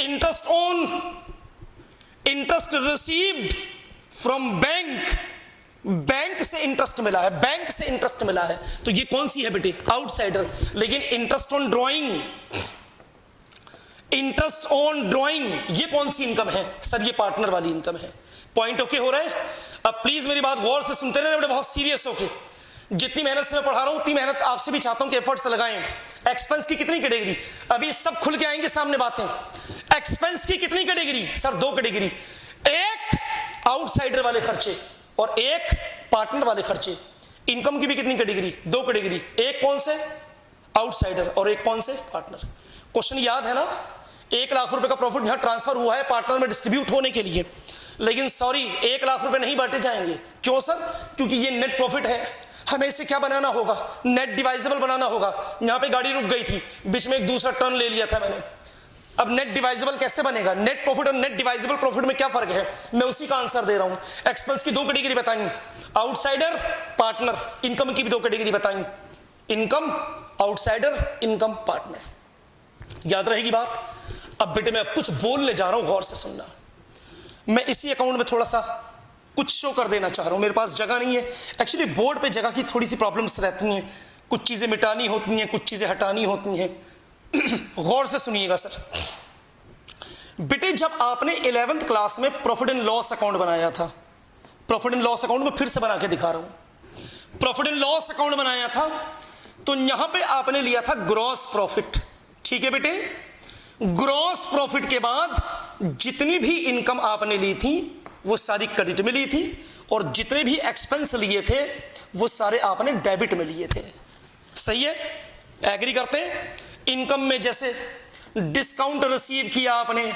Interest on, interest received from bank, bank से इंटरेस्ट मिला है, बैंक से इंटरेस्ट मिला है, तो ये कौन सी है बेटे, आउटसाइडर। लेकिन interest on drawing, interest on drawing, ये कौन सी इनकम है, सर ये पार्टनर वाली इनकम है। पॉइंट ओके हो रहा है। अब प्लीज मेरी बात गौर से सुनते रहना बेटे, बहुत सीरियस होके। जितनी मेहनत से मैं पढ़ा रहा हूं उतनी मेहनत आपसे भी चाहता हूं कि एफर्ट्स लगाएं। एक्सपेंस की कितनी कैटेगरी, अभी सब खुल के आएंगे सामने बातें। एक्सपेंस की कितनी कैटेगरी, सर 2 कैटेगरी, एक आउटसाइडर वाले खर्चे और एक पार्टनर वाले खर्चे। इनकम की भी कितनी कैटेगरी, 2 कैटेगरी, एक कौन से, आउटसाइडर, और एक कौन से, पार्टनर। क्वेश्चन याद है ना, 1 लाख रुपए का प्रॉफिट जहां ट्रांसफर हुआ है पार्टनर में डिस्ट्रीब्यूट होने के लिए, लेकिन सॉरी 1 लाख रुपए नहीं बांटे जाएंगे। क्यों सर? क्योंकि ये नेट प्रॉफिट है, हमें इसे क्या बनाना होगा? नेट डिवाइजेबल बनाना होगा। यहां पे गाड़ी रुक गई थी, बीच में एक दूसरा टर्न ले लिया था मैंने। अब नेट डिवाइजेबल कैसे बनेगा? नेट प्रॉफिट और नेट डिवाइजेबल प्रॉफिट में क्या फर्क है? मैं उसी का आंसर दे रहा हूं। एक्सपेंस की 2 कैटेगरी बताई, आउटसाइडर, पार्टनर। इनकम की भी 2 कैटेगरी बताई, इनकम आउटसाइडर, इनकम पार्टनर। याद रहेगी बात? अब बेटे मैं कुछ बोलने जा रहा हूं, गौर से सुनना। मैं इसी अकाउंट में थोड़ा सा कुछ शो कर देना चाह रहा हूं। मेरे पास जगह नहीं है एक्चुअली, बोर्ड पे जगह की थोड़ी सी प्रॉब्लम्स रहती हैं, कुछ चीजें मिटानी होती हैं, कुछ चीजें हटानी होती हैं। गौर से सुनिएगा सर। बेटे जब आपने 11th क्लास में प्रॉफिट एंड लॉस अकाउंट बनाया था, प्रॉफिट एंड लॉस अकाउंट में फिर से बना के दिखा रहा हूं, प्रॉफिट एंड लॉस अकाउंट बनाया था तो यहां पे आपने लिया था ग्रॉस प्रॉफिट। ठीक है बेटे, ग्रॉस प्रॉफिट के बाद जितनी भी इनकम आपने ली थी वो सारी क्रेडिट में ली थी, और जितने भी एक्सपेंस लिए थे वो सारे आपने डेबिट में लिए थे। सही है? एग्री करते हैं? इनकम में जैसे डिस्काउंट रिसीव किया आपने,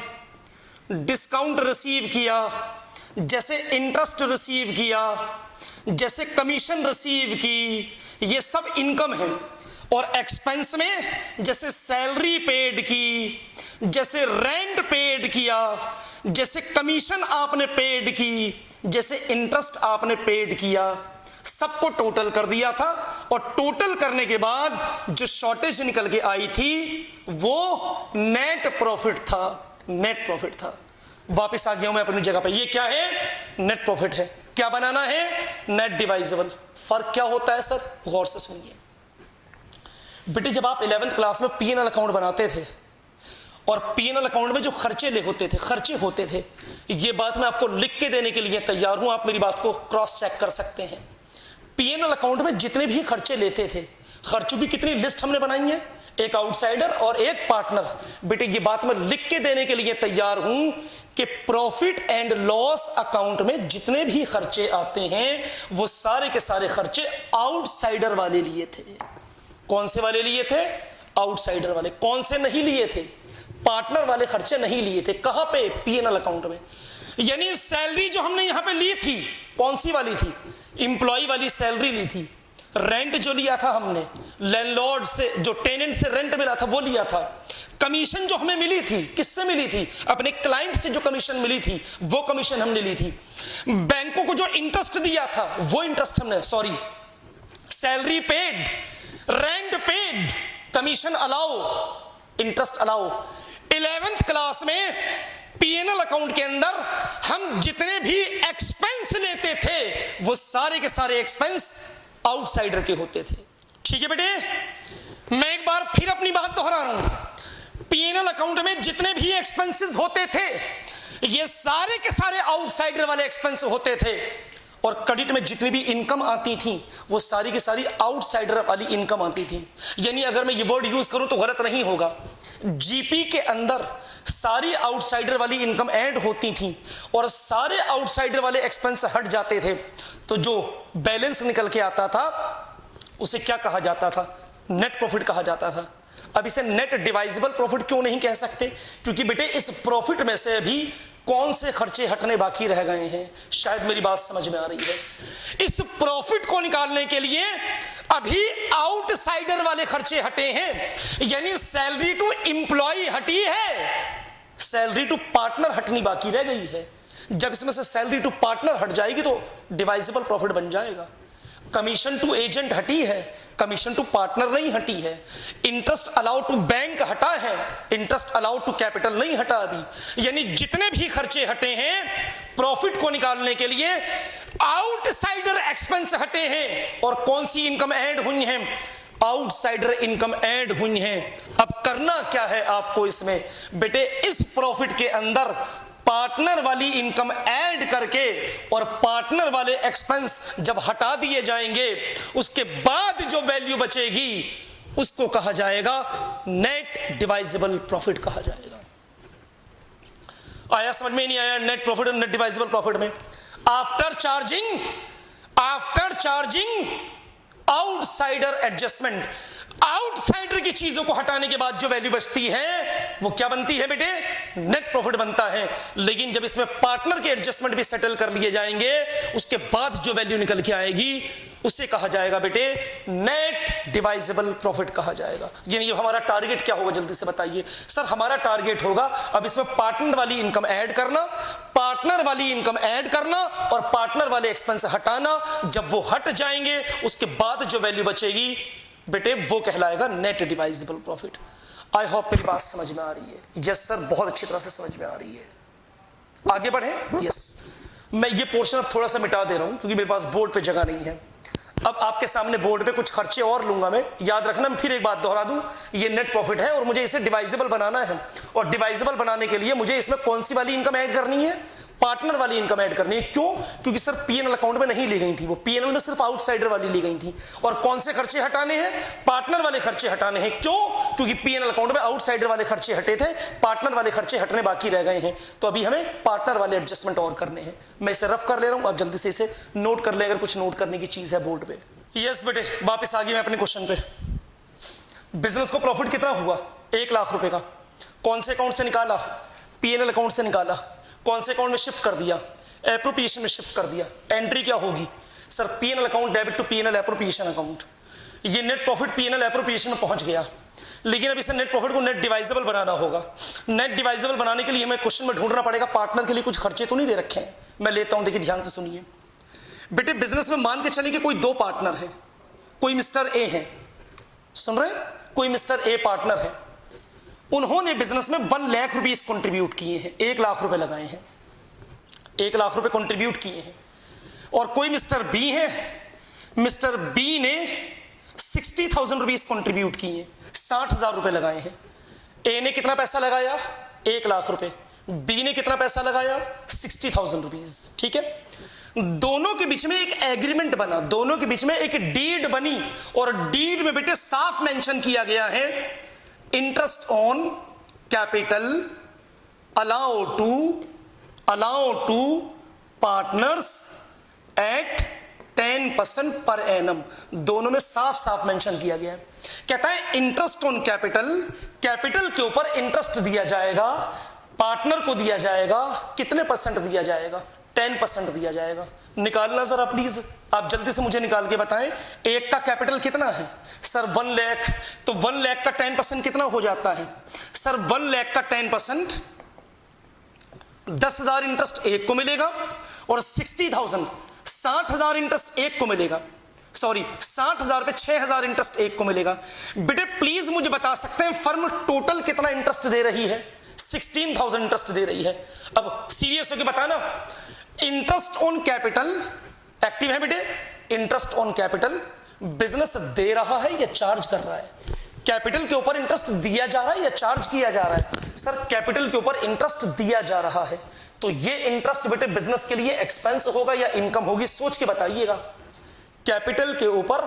डिस्काउंट रिसीव किया, जैसे इंटरेस्ट रिसीव किया, जैसे कमीशन रिसीव की, ये सब इनकम है। और एक्सपेंस में जैसे सैलरी पेड की, जैसे रेंट पेड किया, जैसे कमीशन आपने पेड की, जैसे इंटरेस्ट आपने पेड किया, सबको टोटल कर दिया था। और टोटल करने के बाद जो शॉर्टेज निकल के आई थी वो नेट प्रॉफिट था, नेट प्रॉफिट था। वापस आ गया हूं मैं अपनी जगह पे। ये क्या है? नेट प्रॉफिट है। क्या बनाना है? Net divisible. फर्क क्या होता है सर? गौर से सुनिए बेटे, जब आप 11th क्लास में P&L अकाउंट बनाते थे और P&L अकाउंट में जो खर्चे होते थे, ये बात मैं आपको लिख के देने के लिए तैयार हूं, आप मेरी बात को क्रॉस चेक कर सकते हैं। P&L अकाउंट में जितने भी खर्चे लेते थे, खर्चों की कितनी लिस्ट हमने बनाई है? एक आउटसाइडर और एक पार्टनर। बेटे ये बात मैं लिख के देने के लिए तैयार हूं कि प्रॉफिट एंड लॉस अकाउंट में जितने भी खर्चे आते हैं वो सारे के सारे खर्चे आउटसाइडर वाले लिए थे। कौन से वाले लिए थे? आउटसाइडर वाले। कौन से नहीं लिए थे? पार्टनर वाले खर्चे नहीं लिए थे। कहां पे? P&L अकाउंट में। यानी सैलरी जो हमने यहां पे ली थी, कौन सी वाली थी? इंप्लॉय वाली सैलरी ली थी। रेंट जो लिया था हमने, लैंडलॉर्ड से, जो टेनेंट से रेंट मिला था वो लिया था। कमीशन जो हमें मिली थी, किससे मिली थी? अपने क्लाइंट से जो कमीशन मिली थी वो कमीशन हमने ली थी। बैंकों को जो इंटरेस्ट दिया था वो इंटरेस्ट हमने, sorry, salary paid, rent paid, commission allow, interest allow. 11th class में P&L अकाउंट के अंदर हम जितने भी एक्सपेंस लेते थे वो सारे के सारे एक्सपेंस आउटसाइडर के होते थे। ठीक है बेटे, मैं एक बार फिर अपनी बात दोहरा रहा हूं। P&L अकाउंट में जितने भी एक्सपेंसेस होते थे ये सारे के सारे आउटसाइडर वाले एक्सपेंस होते थे, और क्रेडिट में जितनी भी इनकम आती थी वो सारी की सारी आउटसाइडर वाली इनकम आती थी। यानी अगर मैं ये वर्ड यूज करूं तो गलत नहीं होगा, जीपी के अंदर सारी आउटसाइडर वाली इनकम ऐड होती थी और सारे आउटसाइडर वाले एक्सपेंस हट जाते थे, तो जो बैलेंस निकल के आता था उसे क्या कहा जाता था? नेट प्रॉफिट कहा जाता था। अब इसे नेट डिवाइजेबल प्रॉफिट क्यों नहीं कह सकते? क्योंकि बेटे इस प्रॉफिट में से भी कौन से खर्चे हटने बाकी रह गए हैं? शायद मेरी बात समझ में आ रही है। इस प्रॉफिट को निकालने के लिए अभी आउटसाइडर वाले खर्चे हटे हैं, यानी सैलरी टू एम्प्लॉय हटी है, सैलरी टू पार्टनर हटनी बाकी रह गई है। जब इसमें से सैलरी टू पार्टनर हट जाएगी तो डिवाइजेबल प्रॉफिट बन जाएगा। कमीशन टू एजेंट हटी है, कमीशन टू पार्टनर नहीं हटी है। इंटरेस्ट अलाउ टू बैंक हटा है, इंटरेस्ट अलाउ टू कैपिटल नहीं हटा अभी। यानी जितने भी खर्चे हटे हैं प्रॉफिट को निकालने के लिए, आउटसाइडर एक्सपेंस हटे हैं, और कौन सी इनकम ऐड हुई हैं? आउटसाइडर इनकम ऐड हुई हैं। अब करना क्या है आपको इसमें? बेटे इस प्रॉफिट के अंदर पार्टनर वाली इनकम ऐड करके और पार्टनर वाले एक्सपेंस जब हटा दिए जाएंगे उसके बाद जो वैल्यू बचेगी उसको कहा जाएगा नेट डिवाइजेबल प्रॉफिट कहा जाएगा। आया समझ में? नहीं आया? नेट प्रॉफिट और नेट डिवाइजेबल प्रॉफिट में after charging outsider adjustment, outsider की चीजों को हटाने के बाद जो वैल्यू बचती है वो क्या बनती है बेटे? नेट प्रॉफिट बनता है, लेकिन जब इसमें पार्टनर के एडजस्टमेंट भी सेटल कर लिए जाएंगे उसके बाद जो वैल्यू निकल के आएगी उसे कहा जाएगा बेटे नेट डिवाइजेबल प्रॉफिट कहा जाएगा। यानी हमारा टारगेट क्या होगा जल्दी से बताइए। सर हमारा टारगेट होगा अब इसमें पार्टनर वाली इनकम ऐड करना, पार्टनर वाली इनकम ऐड करना और पार्टनर वाले एक्सपेंस हटाना। जब वो हट जाएंगे उसके बाद जो वैल्यू बचेगी बेटे वो कहलाएगा net divisible profit. I hope मेरी बात समझ में आ रही है। यस सर, बहुत अच्छी तरह से समझ में आ रही है। आगे बढ़े। यस, मैं ये पोर्शन अब थोड़ा सा मिटा दे रहा हूं क्योंकि मेरे पास बोर्ड पे जगह नहीं है। अब आपके सामने बोर्ड पे कुछ खर्चे और लूंगा मैं। याद रखना, मैं फिर एक बात दोहरा दूं, ये नेट प्रॉफिट है और मुझे इसे डिवाइजेबल बनाना है, और डिवाइजेबल बनाने के लिए मुझे इसमें कौन सी वाली इनकम ऐड करनी है? पार्टनर वाली इनकम ऐड करनी है। क्यों? क्योंकि सर पीएनएल अकाउंट में नहीं ली गई थी, वो पीएनएल में सिर्फ आउटसाइडर वाली ली गई थी। और कौन से खर्चे हटाने हैं? पार्टनर वाले खर्चे हटाने हैं। क्यों? क्योंकि पीएनएल अकाउंट में आउटसाइडर वाले खर्चे हटे थे, पार्टनर वाले खर्चे हटने बाकी रह गए हैं। तो अभी हमें पार्टनर वाले एडजस्टमेंट और करने हैं। मैं इसे रफ कर ले रहा हूं, आप जल्दी से इसे नोट कर ले अगर कुछ नोट करने की चीज है बोर्ड पे। यस बेटे, वापस आ गई मैं अपने क्वेश्चन पे। बिजनेस को प्रॉफिट कितना हुआ? 1 लाख रुपए का। कौन से अकाउंट से निकाला? पीएनएल अकाउंट से निकाला। कौन से अकाउंट में शिफ्ट कर दिया? एप्रोप्रिएशन में शिफ्ट कर दिया। एंट्री क्या होगी? Sir PNL account debit to PNL appropriation account. ये नेट प्रॉफिट पीएनएल एप्रोप्रिएशन में पहुंच गया, लेकिन अब इसे नेट प्रॉफिट को नेट डिवाइजेबल बनाना होगा। नेट डिवाइजेबल बनाने के लिए हमें क्वेश्चन में ढूंढना पड़ेगा पार्टनर के लिए कुछ खर्चे तो नहीं दे रखे हैं। मैं लेता हूं, देखिए ध्यान से सुनिए बेटे। बिजनेस में मान के चलिए कि कोई 2 पार्टनर है, कोई मिस्टर ए है, सुन रहे हैं? कोई मिस्टर ए पार्टनर है, उन्होंने बिजनेस में 1 लाख रुपीस कंट्रीब्यूट किए हैं, 1 लाख रुपए लगाए हैं, 1 लाख रुपए कंट्रीब्यूट किए हैं। और कोई मिस्टर बी है, मिस्टर बी ने 60,000 रुपीस कंट्रीब्यूट किए, 60,000 रुपए लगाए हैं। ए ने कितना पैसा लगाया? 1 लाख रुपए। बी ने कितना पैसा लगाया? 60,000 रुपीस। ठीक है, दोनों के बीच में एक एग्रीमेंट बना, दोनों के बीच में एक डीड बनी, और डीड में बेटे साफ मेंशन किया गया है interest on capital allow to partners at 10% per annum. दोनों में साफ साफ मेंशन किया गया है। कहता है इंटरेस्ट ऑन कैपिटल, कैपिटल के ऊपर इंटरेस्ट दिया जाएगा, पार्टनर को दिया जाएगा, कितने % दिया जाएगा? 10% दिया जाएगा। निकालना जरा प्लीज, आप जल्दी से मुझे निकाल के बताएं। एक का कैपिटल कितना है? सर 1 लाख। तो 1 लाख का 10% कितना हो जाता है? सर 1 लाख का 10% 10,000 इंटरेस्ट एक को मिलेगा, और 60,000 इंटरेस्ट एक को मिलेगा। सॉरी, 60,000 पे 6,000 इंटरेस्ट एक को मिलेगा। बेटे प्लीज मुझे बता सकते हैं फर्म टोटल कितना इंटरेस्ट दे रही है? 16,000 इंटरेस्ट दे रही है। अब सीरियस होकर बताना, इंटरेस्ट ऑन कैपिटल एक्टिव है बेटे। इंटरेस्ट ऑन कैपिटल बिजनेस दे रहा है या चार्ज कर रहा है? कैपिटल के ऊपर इंटरेस्ट दिया जा रहा है या चार्ज किया जा रहा है? सर कैपिटल के ऊपर इंटरेस्ट दिया जा रहा है। तो ये इंटरेस्ट बेटे बिजनेस के लिए एक्सपेंस होगा या इनकम होगी? सोच के बताइएगा। कैपिटल के ऊपर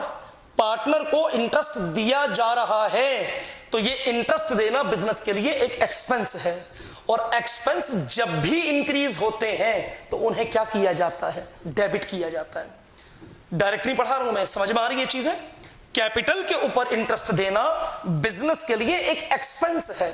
पार्टनर को इंटरेस्ट दिया जा रहा है, तो ये इंटरेस्ट देना बिजनेस के लिए एक एक्सपेंस है। और एक्सपेंस जब भी इंक्रीज होते हैं तो उन्हें क्या किया जाता है? डेबिट किया जाता है। डायरेक्टली पढ़ा रहा हूं मैं, समझ में आ रही है चीजें? कैपिटल के ऊपर इंटरेस्ट देना बिजनेस के लिए एक एक्सपेंस है,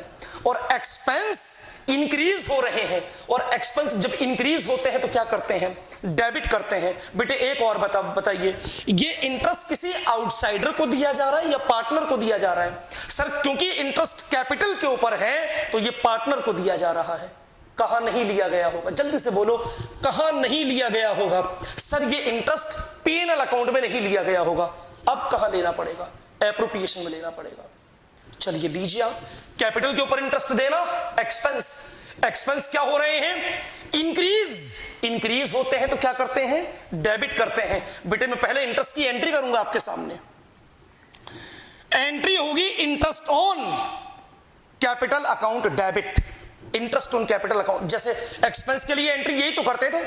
और एक्सपेंस इंक्रीज हो रहे हैं, और एक्सपेंस जब इंक्रीज होते हैं तो क्या करते हैं? डेबिट करते हैं। बेटे एक और बताइए, ये इंटरेस्ट किसी आउटसाइडर को दिया जा रहा है या पार्टनर को दिया जा रहा है? सर क्योंकि इंटरेस्ट कैपिटल के ऊपर है तो ये पार्टनर को दिया जा रहा है। कहां नहीं लिया गया होगा? जल्दी से बोलो, कहां नहीं लिया गया होगा? सर ये इंटरेस्ट पीएनएल अकाउंट में नहीं लिया गया होगा। अब कहां लेना पड़ेगा? एप्रोप्रिएशन में लेना पड़ेगा। चलिए लीजिए, आप कैपिटल के ऊपर इंटरेस्ट देना एक्सपेंस, एक्सपेंस क्या हो रहे हैं? इंक्रीज होते हैं तो क्या करते हैं? डेबिट करते हैं। बेटे मैं पहले इंटरेस्ट की एंट्री करूंगा आपके सामने। एंट्री होगी interest on capital account debit, interest on capital account. जैसे एक्सपेंस के लिए एंट्री यही तो करते थे,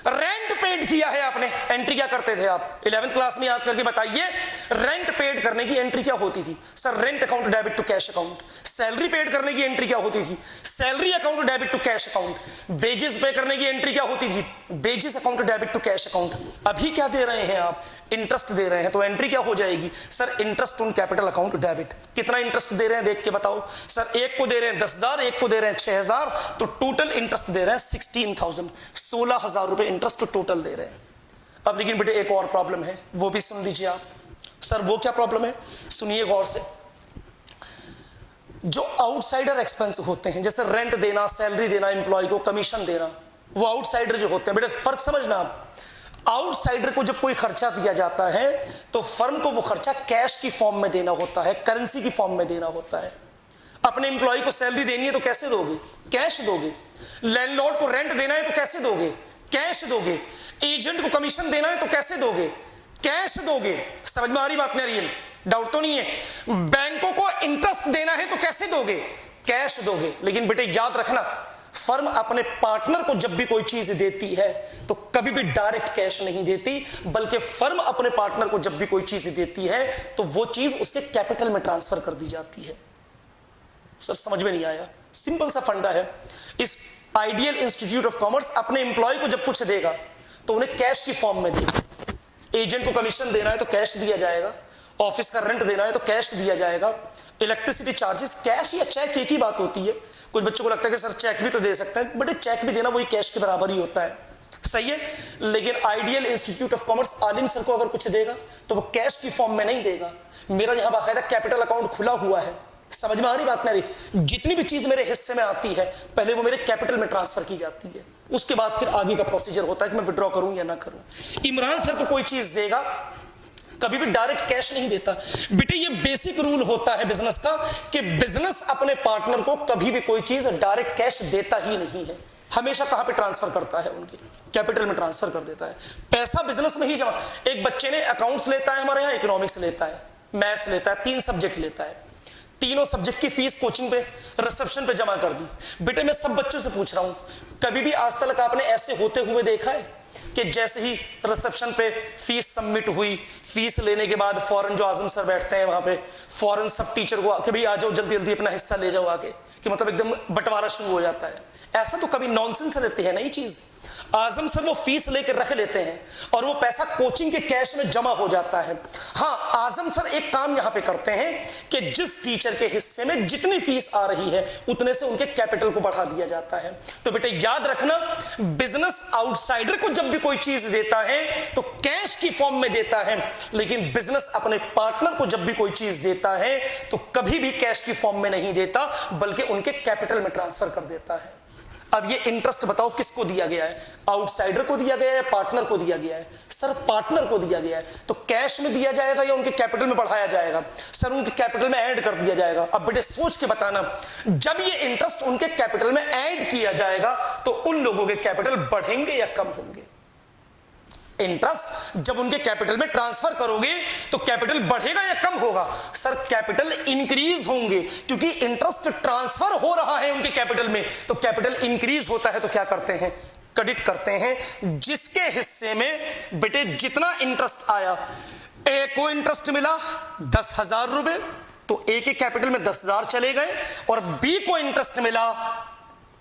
रेंट रेंट पेड किया है आपने, एंट्री क्या करते थे आप 11th क्लास में, याद करके बताइए रेंट पेड करने की एंट्री क्या होती थी? Sir rent account debit to cash account. Salary paid करने की एंट्री क्या होती थी? Salary account debit to cash account. Wages pay करने की एंट्री क्या होती थी? Wages account debit to cash account. अभी क्या दे रहे हैं आप? इंटरेस्ट दे रहे हैं, तो एंट्री क्या हो जाएगी? Sir interest on capital account debit. कितना इंटरेस्ट दे रहे हैं देख के बताओ। सर एक को दे रहे हैं 10,000, एक को दे रहे हैं 6,000, तो टोटल इंटरेस्ट दे रहे हैं 16,000, 16,000 रुपए इंटरेस्ट टोटल दे रहे हैं। अब लेकिन बेटे एक और प्रॉब्लम है, वो भी सुन लीजिए आप। सर वो क्या प्रॉब्लम है? सुनिए गौर से। जो आउटसाइडर एक्सपेंस होते हैं, जैसे रेंट देना, सैलरी देना, एम्प्लॉय को कमीशन देना, वो आउटसाइडर जो होते हैं, बेटे फर्क समझना आप। आउटसाइडर को जब कोई खर्चा दिया जाता है तो फर्म को वो खर्चा कैश की फॉर्म में देना होता है, करेंसी की फॉर्म में देना होता है। अपने एम्प्लॉय को सैलरी देनी है तो कैसे दोगे? कैश दोगे। लैंडलॉर्ड को रेंट देना है तो कैसे दोगे? कैश दोगे। एजेंट को कमीशन देना है तो कैसे दोगे? कैश दोगे। समझ में आ रही बात? नहीं आ रही है? डाउट तो नहीं है। बैंकों को इंटरेस्ट देना है तो कैसे दोगे? कैश दोगे। लेकिन बेटे याद रखना, फर्म अपने पार्टनर को जब भी कोई चीज देती है तो कभी भी डायरेक्ट कैश नहीं देती, बल्कि फर्म अपने पार्टनर को जब भी कोई चीज देती है तो वो चीज उसके कैपिटल में ट्रांसफर कर दी जाती है। सर समझ में नहीं आया? सिंपल सा फंडा है। इस आइडियल इंस्टीट्यूट ऑफ कॉमर्स अपने एम्प्लॉय को जब कुछ देगा तो उन्हें कैश की फॉर्म में देगा। एजेंट को कमीशन देना है तो कैश दिया जाएगा, ऑफिस का रेंट देना है तो कैश दिया जाएगा, इलेक्ट्रिसिटी चार्जेस कैश या चेक एक ही बात होती है। कुछ बच्चों को लगता है कि सर चेक भी तो दे सकते हैं, बट चेक भी देना वही कैश के बराबर ही होता है, सही है। लेकिन आइडियल इंस्टीट्यूट ऑफ कॉमर्स आलिम सर को अगर कुछ देगा तो वो कैश की फॉर्म में नहीं देगा। मेरा यहां बाकायदा कैपिटल अकाउंट खुला हुआ है। समझ में आ रही बात? नहीं? जितनी भी चीज मेरे हिस्से में आती है पहले वो मेरे कैपिटल में ट्रांसफर की जाती है, उसके बाद फिर आगे का प्रोसीजर होता है कि मैं विड्रॉ करूं या ना करूं। इमरान सर को कोई चीज देगा कभी भी डायरेक्ट कैश नहीं देता। बेटे ये बेसिक रूल होता है बिजनेस का कि बिजनेस अपने पार्टनर को कभी भी कोई चीज डायरेक्ट कैश देता ही नहीं है। हमेशा कहां पे ट्रांसफर करता है? उनके कैपिटल में ट्रांसफर कर देता है। पैसा बिजनेस में ही जमा। एक बच्चे ने अकाउंट्स लेता है, हमारे यहां इकोनॉमिक्स लेता है, मैथ्स लेता है, 3 सब्जेक्ट लेता है। तीनों सब्जेक्ट की फीस कोचिंग पे, रिसेप्शन पे जमा कर दी। बेटे मैं सब बच्चों से पूछ रहा हूं, कभी भी आज तक आपने ऐसे होते हुए देखा है कि जैसे ही रिसेप्शन पे फीस सबमिट हुई, फीस लेने के बाद फौरन जो आजम सर बैठते हैं वहां पे, फौरन सब टीचर को आके भी आ जाओ जल्दी जल्दी अपना हिस्सा ले जाओ आके, कि मतलब एकदम बंटवारा शुरू हो जाता है? ऐसा तो कभी नॉनसेंस रहती है नहीं चीज। आजम सर वो फीस लेकर रख लेते हैं और वो पैसा कोचिंग के कैश में जमा हो जाता है। हाँ, आजम सर एक काम यहां पे करते हैं कि जिस टीचर के हिस्से में जितनी फीस आ रही है उतने से उनके कैपिटल को बढ़ा दिया जाता है। तो बेटे याद रखना, बिजनेस आउटसाइडर को जब भी कोई चीज देता है तो कैश की फॉर्म में देता है, लेकिन बिजनेस अपने पार्टनर को जब भी कोई चीज देता है तो कभी भी कैश की फॉर्म में नहीं देता, बल्कि उनके कैपिटल में ट्रांसफर कर देता है। अब ये इंटरेस्ट बताओ किसको दिया गया है? आउटसाइडर को दिया गया है, पार्टनर को दिया गया है? सर पार्टनर को दिया गया है। तो कैश में दिया जाएगा या उनके कैपिटल में बढ़ाया जाएगा? सर उनके कैपिटल में ऐड कर दिया जाएगा। अब बेटे सोच के बताना, जब ये इंटरेस्ट उनके कैपिटल में ऐड किया जाएगा तो उन लोगों के कैपिटल बढ़ेंगे या कम होंगे? इंटरेस्ट जब उनके कैपिटल में ट्रांसफर करोगे तो कैपिटल बढ़ेगा या कम होगा? सर कैपिटल इंक्रीज होंगे, क्योंकि इंटरेस्ट ट्रांसफर हो रहा है उनके कैपिटल में, तो कैपिटल इंक्रीज होता है तो क्या करते हैं? क्रेडिट करते हैं। जिसके हिस्से में बेटे जितना इंटरेस्ट आया, ए को इंटरेस्ट मिला 10,000 रुपए, तो ए के कैपिटल में 10,000 चले गए, और बी को इंटरेस्ट मिला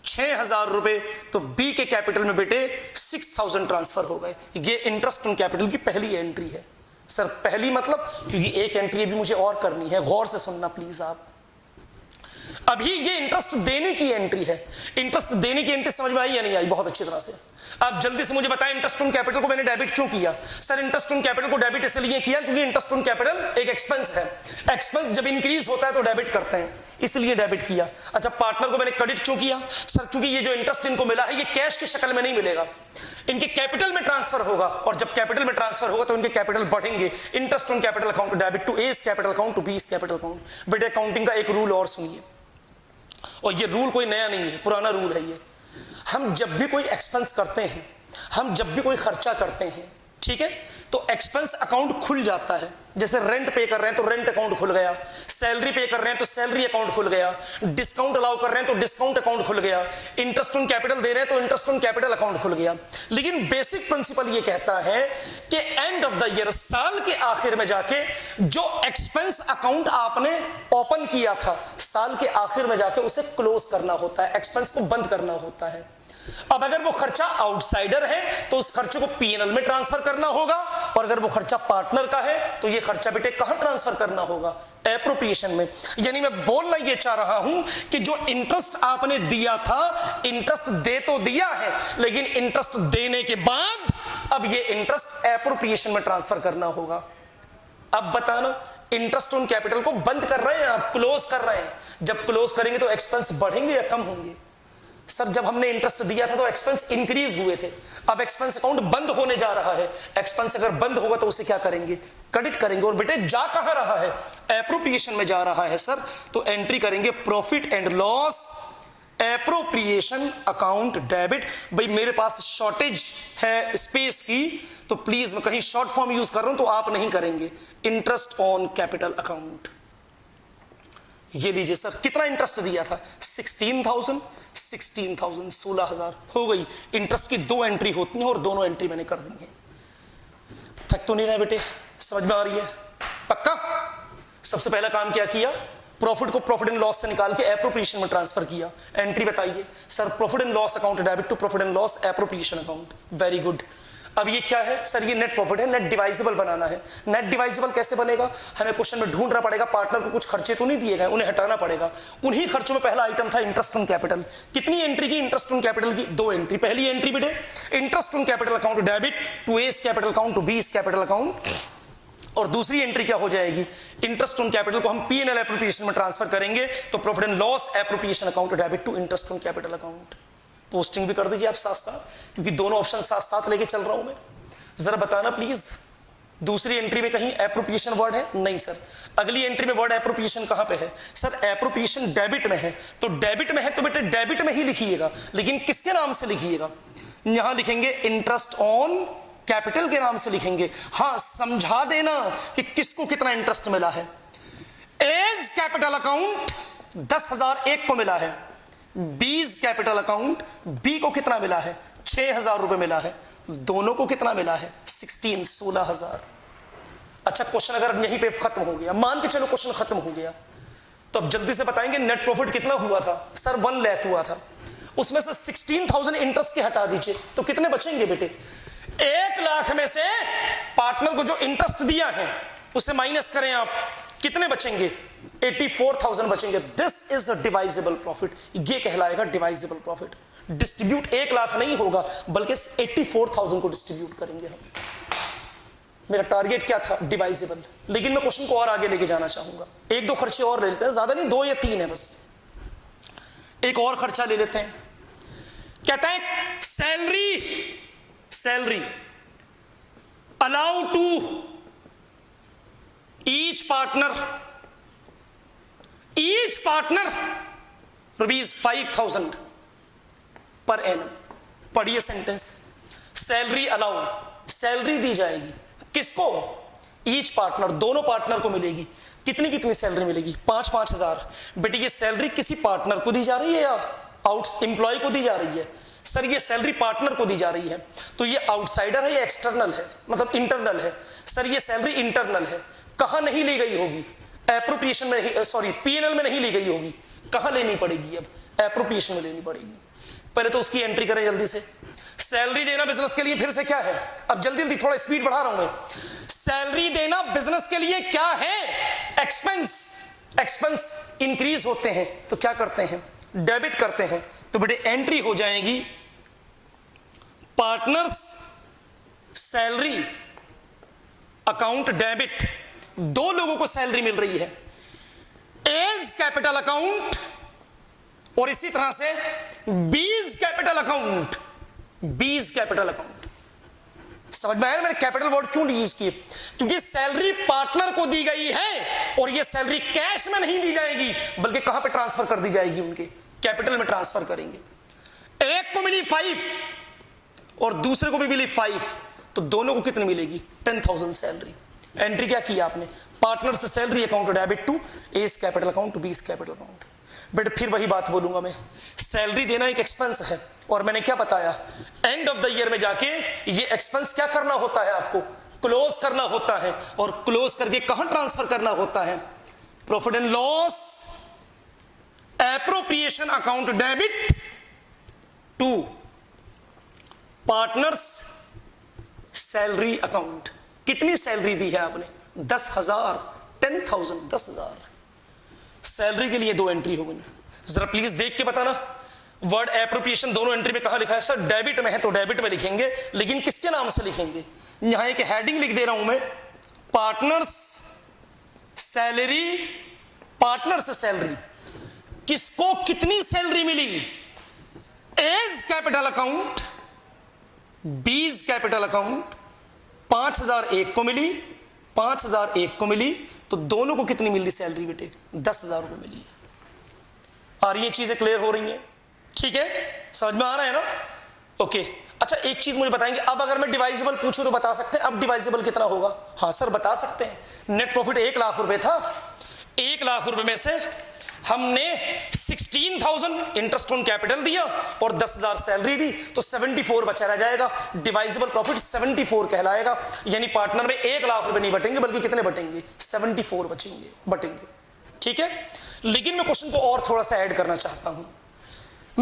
6,000 रुपए, तो बी के कैपिटल में बेटे 6,000 ट्रांसफर हो गए। ये इंटरेस्ट ऑन कैपिटल की पहली एंट्री है। सर पहली मतलब, क्योंकि एक एंट्री भी मुझे और करनी है, गौर से सुनना प्लीज आप। अभी ये इंटरेस्ट देने की एंट्री है। इंटरेस्ट देने की एंट्री समझ में आई या नहीं आई? बहुत अच्छी तरह से। आप जल्दी से मुझे बताएं, इंटरेस्ट ऑन कैपिटल को मैंने डेबिट क्यों किया? सर इंटरेस्ट ऑन कैपिटल को डेबिट इसलिए किया क्योंकि इंटरेस्ट ऑन कैपिटल एक एक्सपेंस है। एक्सपेंस जब इंक्रीज होता है तो डेबिट करते हैं, इसलिए डेबिट किया। अच्छा, पार्टनर को मैंने क्रेडिट क्यों किया? सर क्योंकि ये जो इंटरेस्ट इनको मिला है ये कैश की शक्ल में नहीं मिलेगा, इनके कैपिटल में ट्रांसफर होगा, और जब कैपिटल में ट्रांसफर होगा तो इनके कैपिटल बढ़ेंगे। Interest on capital account debit to A capital account to B capital account. बेटे अकाउंटिंग का एक रूल और सुनिए, और ये रूल कोई नया नहीं है, पुराना रूल है ये। हम जब भी कोई एक्सपेंस करते हैं, हम जब भी कोई खर्चा करते हैं, ठीक है, तो एक्सपेंस अकाउंट खुल जाता है। जैसे रेंट पे कर रहे हैं तो रेंट अकाउंट खुल गया, सैलरी पे कर रहे हैं तो सैलरी अकाउंट खुल गया, डिस्काउंट अलाउ कर रहे हैं तो डिस्काउंट अकाउंट खुल गया, इंटरेस्ट ऑन कैपिटल दे रहे हैं तो इंटरेस्ट ऑन कैपिटल अकाउंट खुल गया। लेकिन बेसिक प्रिंसिपल ये कहता है कि एंड ऑफ द ईयर, साल के आखिर में जाके जो एक्सपेंस अकाउंट आपने ओपन किया था, साल के आखिर में जाके उसे क्लोज करना होता है, एक्सपेंस को बंद करना होता है। अब अगर वो खर्चा आउटसाइडर है तो उस खर्चे को पीएनएल में ट्रांसफर करना होगा, और अगर वो खर्चा पार्टनर का है तो ये खर्चा बेटे कहां ट्रांसफर करना होगा? एप्रोप्रिएशन में। यानी मैं बोलना ये चाह रहा हूं कि जो इंटरेस्ट आपने दिया था, इंटरेस्ट दे तो दिया है, लेकिन इंटरेस्ट देने के बाद अब ये इंटरेस्ट एप्रोप्रिएशन में ट्रांसफर करना होगा। अब बताना, इंटरेस्ट ऑन कैपिटल को बंद कर रहे हैं आप, क्लोज कर रहे हैं। जब क्लोज करेंगे तो एक्सपेंस बढ़ेंगे या कम होंगे? सर जब हमने इंटरेस्ट दिया था तो एक्सपेंस इंक्रीज हुए थे, अब एक्सपेंस अकाउंट बंद होने जा रहा है। एक्सपेंस अगर बंद होगा तो उसे क्या करेंगे? क्रेडिट करेंगे। और बेटे जा कहां रहा है? एप्रोप्रिएशन में जा रहा है सर, तो एंट्री करेंगे profit and loss appropriation account debit. भाई मेरे पास शॉर्टेज है स्पेस की, तो प्लीज मैं कहीं शॉर्ट फॉर्म यूज कर रहा हूं तो आप नहीं करेंगे। इंटरेस्ट ऑन कैपिटल अकाउंट, ये लीजिए सर, कितना इंटरेस्ट दिया था? 16,000 16,000 हो गई। इंटरेस्ट की दो एंट्री होती हैं और दोनों एंट्री मैंने कर दी है। थक तो नहीं रहे बेटे? समझ में आ रही है? पक्का? सबसे पहला काम क्या किया? प्रॉफिट को प्रॉफिट एंड लॉस से निकाल के एप्रोप्रिएशन में ट्रांसफर किया। एंट्री बताइए sir, profit and loss account debit to profit and loss appropriation account. Very good. अब ये क्या है सर? ये नेट प्रॉफिट है, नेट डिवाइजिबल बनाना है। नेट डिवाइजिबल कैसे बनेगा? हमें क्वेश्चन में ढूंढना पड़ेगा, पार्टनर को कुछ खर्चे तो नहीं दिए गए, उन्हें हटाना पड़ेगा। उन्हीं खर्चों में पहला आइटम था इंटरेस्ट ऑन कैपिटल। कितनी एंट्री की? इंटरेस्ट ऑन कैपिटल की दो एंट्री। पहली एंट्री बेटे interest on capital account debit to A's capital account to B's capital account, और दूसरी एंट्री क्या हो जाएगी? इंटरेस्ट ऑन कैपिटल को हम पीएनएल एप्रोप्रिएशन में ट्रांसफर करेंगे, तो profit and loss appropriation account debit to interest on capital account. Posting भी कर दीजिए आप साथ साथ, क्योंकि दोनों ऑप्शन साथ साथ लेके चल रहा हूं मैं। जरा बताना प्लीज, दूसरी एंट्री में कहीं एप्रोप्रिएशन वर्ड है? नहीं सर। अगली एंट्री में वर्ड एप्रोप्रिएशन कहां पे है? सर एप्रोप्रिएशन डेबिट में है, तो डेबिट में है तो बेटे डेबिट में ही लिखिएगा, लेकिन किसके नाम से लिखिएगा? यहां लिखेंगे इंटरेस्ट ऑन कैपिटल के नाम से लिखेंगे। हां, समझा देना कि किसको कितना इंटरेस्ट मिला है। एज कैपिटल अकाउंट 10,000 एक को मिला है, बीज कैपिटल अकाउंट बी को कितना मिला है? 6,000 रुपए मिला है। दोनों को कितना मिला है? 16,000। अच्छा, क्वेश्चन अगर यहीं पे खत्म हो गया, मान के चलो क्वेश्चन खत्म हो गया, तो अब जल्दी से बताएंगे नेट प्रॉफिट कितना हुआ था? सर 1 लाख हुआ था, उसमें से 16,000 इंटरेस्ट के हटा दीजिए तो कितने बचेंगे बेटे? 1 लाख में से पार्टनर को जो इंटरेस्ट दिया है उसे माइनस करें आप, कितने बचेंगे? 84,000 बचेंगे। दिस इज अ डिवाइजिबल प्रॉफिट, ये कहलाएगा डिवाइजिबल प्रॉफिट। डिस्ट्रीब्यूट 1 लाख नहीं होगा, बल्कि 84,000 को डिस्ट्रीब्यूट करेंगे हम। मेरा टारगेट क्या था? डिवाइजिबल। लेकिन मैं क्वेश्चन को और आगे लेके जाना चाहूंगा। एक दो खर्चे और ले लेते हैं, ज्यादा नहीं, 2 या 3 है बस। एक और खर्चा ले लेते हैं। कहता है salary allow to each partner ₹5,000 per annum. पढ़िए सेंटेंस, सैलरी अलाउ, सैलरी दी जाएगी किसको? ईच पार्टनर, दोनों पार्टनर को मिलेगी। कितनी कितनी सैलरी मिलेगी? 5,000। बेटे ये सैलरी किसी पार्टनर को दी जा रही है या आउट एम्प्लॉय को दी जा रही है? सर ये सैलरी पार्टनर को दी जा रही है, तो ये आउटसाइडर है या एक्सटर्नल है, मतलब इंटरनल है? सर ये सैलरी इंटरनल है। कहां नहीं ली गई होगी? एप्रोप्रिएशन में, सॉरी पीएनएल में नहीं ली गई होगी। कहां लेनी पड़ेगी? अब एप्रोप्रिएशन में लेनी पड़ेगी। पहले तो उसकी एंट्री करें जल्दी से। सैलरी देना बिजनेस के लिए फिर से क्या है? अब जल्दी जल्दी थोड़ा स्पीड बढ़ा रहा हूं मैं। सैलरी देना बिजनेस के लिए क्या है? एक्सपेंस। एक्सपेंस इंक्रीज होते हैं तो क्या करते हैं? डेबिट करते हैं। तो बेटे एंट्री हो जाएगी पार्टनर्स सैलरी अकाउंट डेबिट। 2 लोगों को सैलरी मिल रही है, एज कैपिटल अकाउंट और इसी तरह से बीज capital account. B's capital account समझ में आया? मैंने कैपिटल वर्ड क्यों यूज किए? क्योंकि सैलरी पार्टनर को दी गई है और ये सैलरी कैश में नहीं दी जाएगी, बल्कि कहां पे ट्रांसफर कर दी जाएगी? उनके कैपिटल में ट्रांसफर करेंगे। एक को मिली 5 और दूसरे को भी मिली 5, तो दोनों को कितनी मिलेगी? 10,000 सैलरी। एंट्री क्या की आपने? पार्टनर से salary account debit to A is capital account to B is capital account. But फिर वही बात बोलूंगा मैं, सैलरी देना एक एक्सपेंस है, और मैंने क्या बताया, एंड ऑफ द ईयर में जाके ये एक्सपेंस क्या करना होता है? आपको क्लोज करना होता है, और क्लोज करके कहां ट्रांसफर करना होता है? Profit and loss appropriation account debit to partners salary account. कितनी सैलरी दी है आपने? 10,000, 10,000, 10,000। सैलरी के लिए दो एंट्री हो गई। जरा प्लीज देख के बताना, वर्ड एप्रोप्रिएशन दोनों एंट्री में कहां लिखा है? सर डेबिट में है तो डेबिट में लिखेंगे, लेकिन किसके नाम से लिखेंगे? यहां एक हेडिंग लिख दे रहा हूं मैं, पार्टनर्स सैलरी। पार्टनर्स सैलरी, किसको कितनी सैलरी मिली? As capital account, B's capital account 5,000 एक को मिली, 5,000 एक को मिली, तो दोनों को कितनी मिली सैलरी बेटे? 10,000 को मिली है। और ये चीजें क्लियर हो रही हैं? ठीक है, समझ में आ रहा है ना? ओके। अच्छा एक चीज मुझे बताएंगे, अब अगर मैं डिवाइजेबल पूछूं तो बता सकते हैं अब डिवाइजेबल कितना होगा? हाँ सर बता सकते हैं। नेट प्रॉफिट 1 लाख रुपए था, 1 लाख रुपए में से हमने 16,000 इंटरेस्ट ऑन कैपिटल दिया और 10,000 सैलरी दी, तो 74 बचा रह जाएगा। डिवाइजेबल प्रॉफिट 74 कहलाएगा। यानी पार्टनर में 1 लाख रुपए नहीं बटेंगे, बल्कि कितने बटेंगे? 74 बटेंगे। ठीक है, लेकिन मैं क्वेश्चन को और थोड़ा सा ऐड करना चाहता हूं।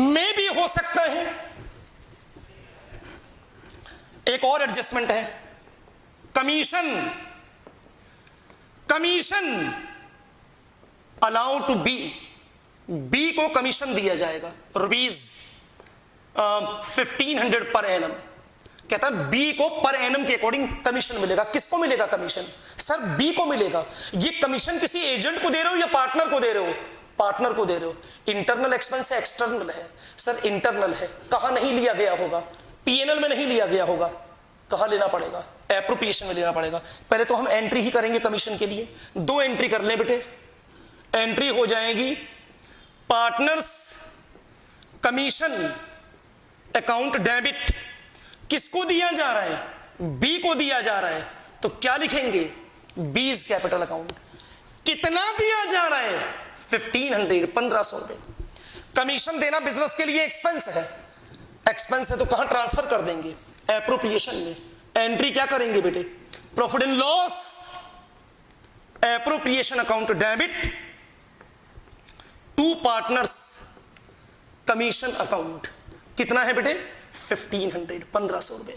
मे भी हो सकता है एक और एडजस्टमेंट है, कमीशन अलाउ टू बी को कमीशन दिया जाएगा रुपीज 1,500 पर एनम। कहता है बी को पर एनम के अकॉर्डिंग कमीशन मिलेगा। किसको मिलेगा कमीशन? सर बी को मिलेगा। ये कमीशन किसी एजेंट को दे रहे हो या पार्टनर को दे रहे हो? पार्टनर को दे रहे हो। इंटरनल एक्सपेंस है एक्सटर्नल है? सर इंटरनल है। कहां नहीं लिया गया होगा? पीएनएल में नहीं लिया गया होगा। कहां लेना पड़ेगा? एप्रोप्रिएशन में लेना पड़ेगा। पहले तो हम एंट्री ही करेंगे कमीशन के लिए। 2 एंट्री कर लें बेटे। एंट्री हो जाएगी पार्टनर्स कमीशन अकाउंट डेबिट। किसको दिया जा रहा है? बी को दिया जा रहा है, तो क्या लिखेंगे? बीज कैपिटल अकाउंट। कितना दिया जा रहा है? 1,500, 1,500 रुपए। कमीशन देना बिजनेस के लिए एक्सपेंस है। एक्सपेंस है तो कहां ट्रांसफर कर देंगे? एप्रोप्रिएशन में। एंट्री क्या करेंगे बेटे? Profit and loss appropriation account debit to partners commission account. कितना है बेटे? 1,500, 1,500 रुपए।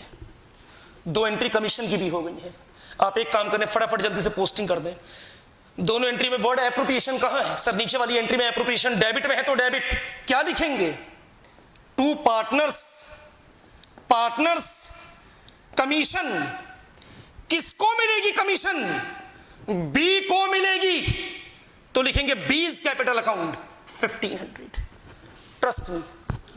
2 एंट्री कमीशन की भी हो गई है। आप एक काम करें, फटाफट जल्दी से पोस्टिंग कर दें। दोनों एंट्री में वर्ड एप्रोप्रिएशन कहां है? सर नीचे वाली एंट्री में एप्रोप्रिएशन डेबिट में है, तो डेबिट क्या लिखेंगे? To partners commission. किसको मिलेगी कमीशन? बी को मिलेगी, तो लिखेंगे बीज कैपिटल अकाउंट 1,500। ट्रस्ट मी,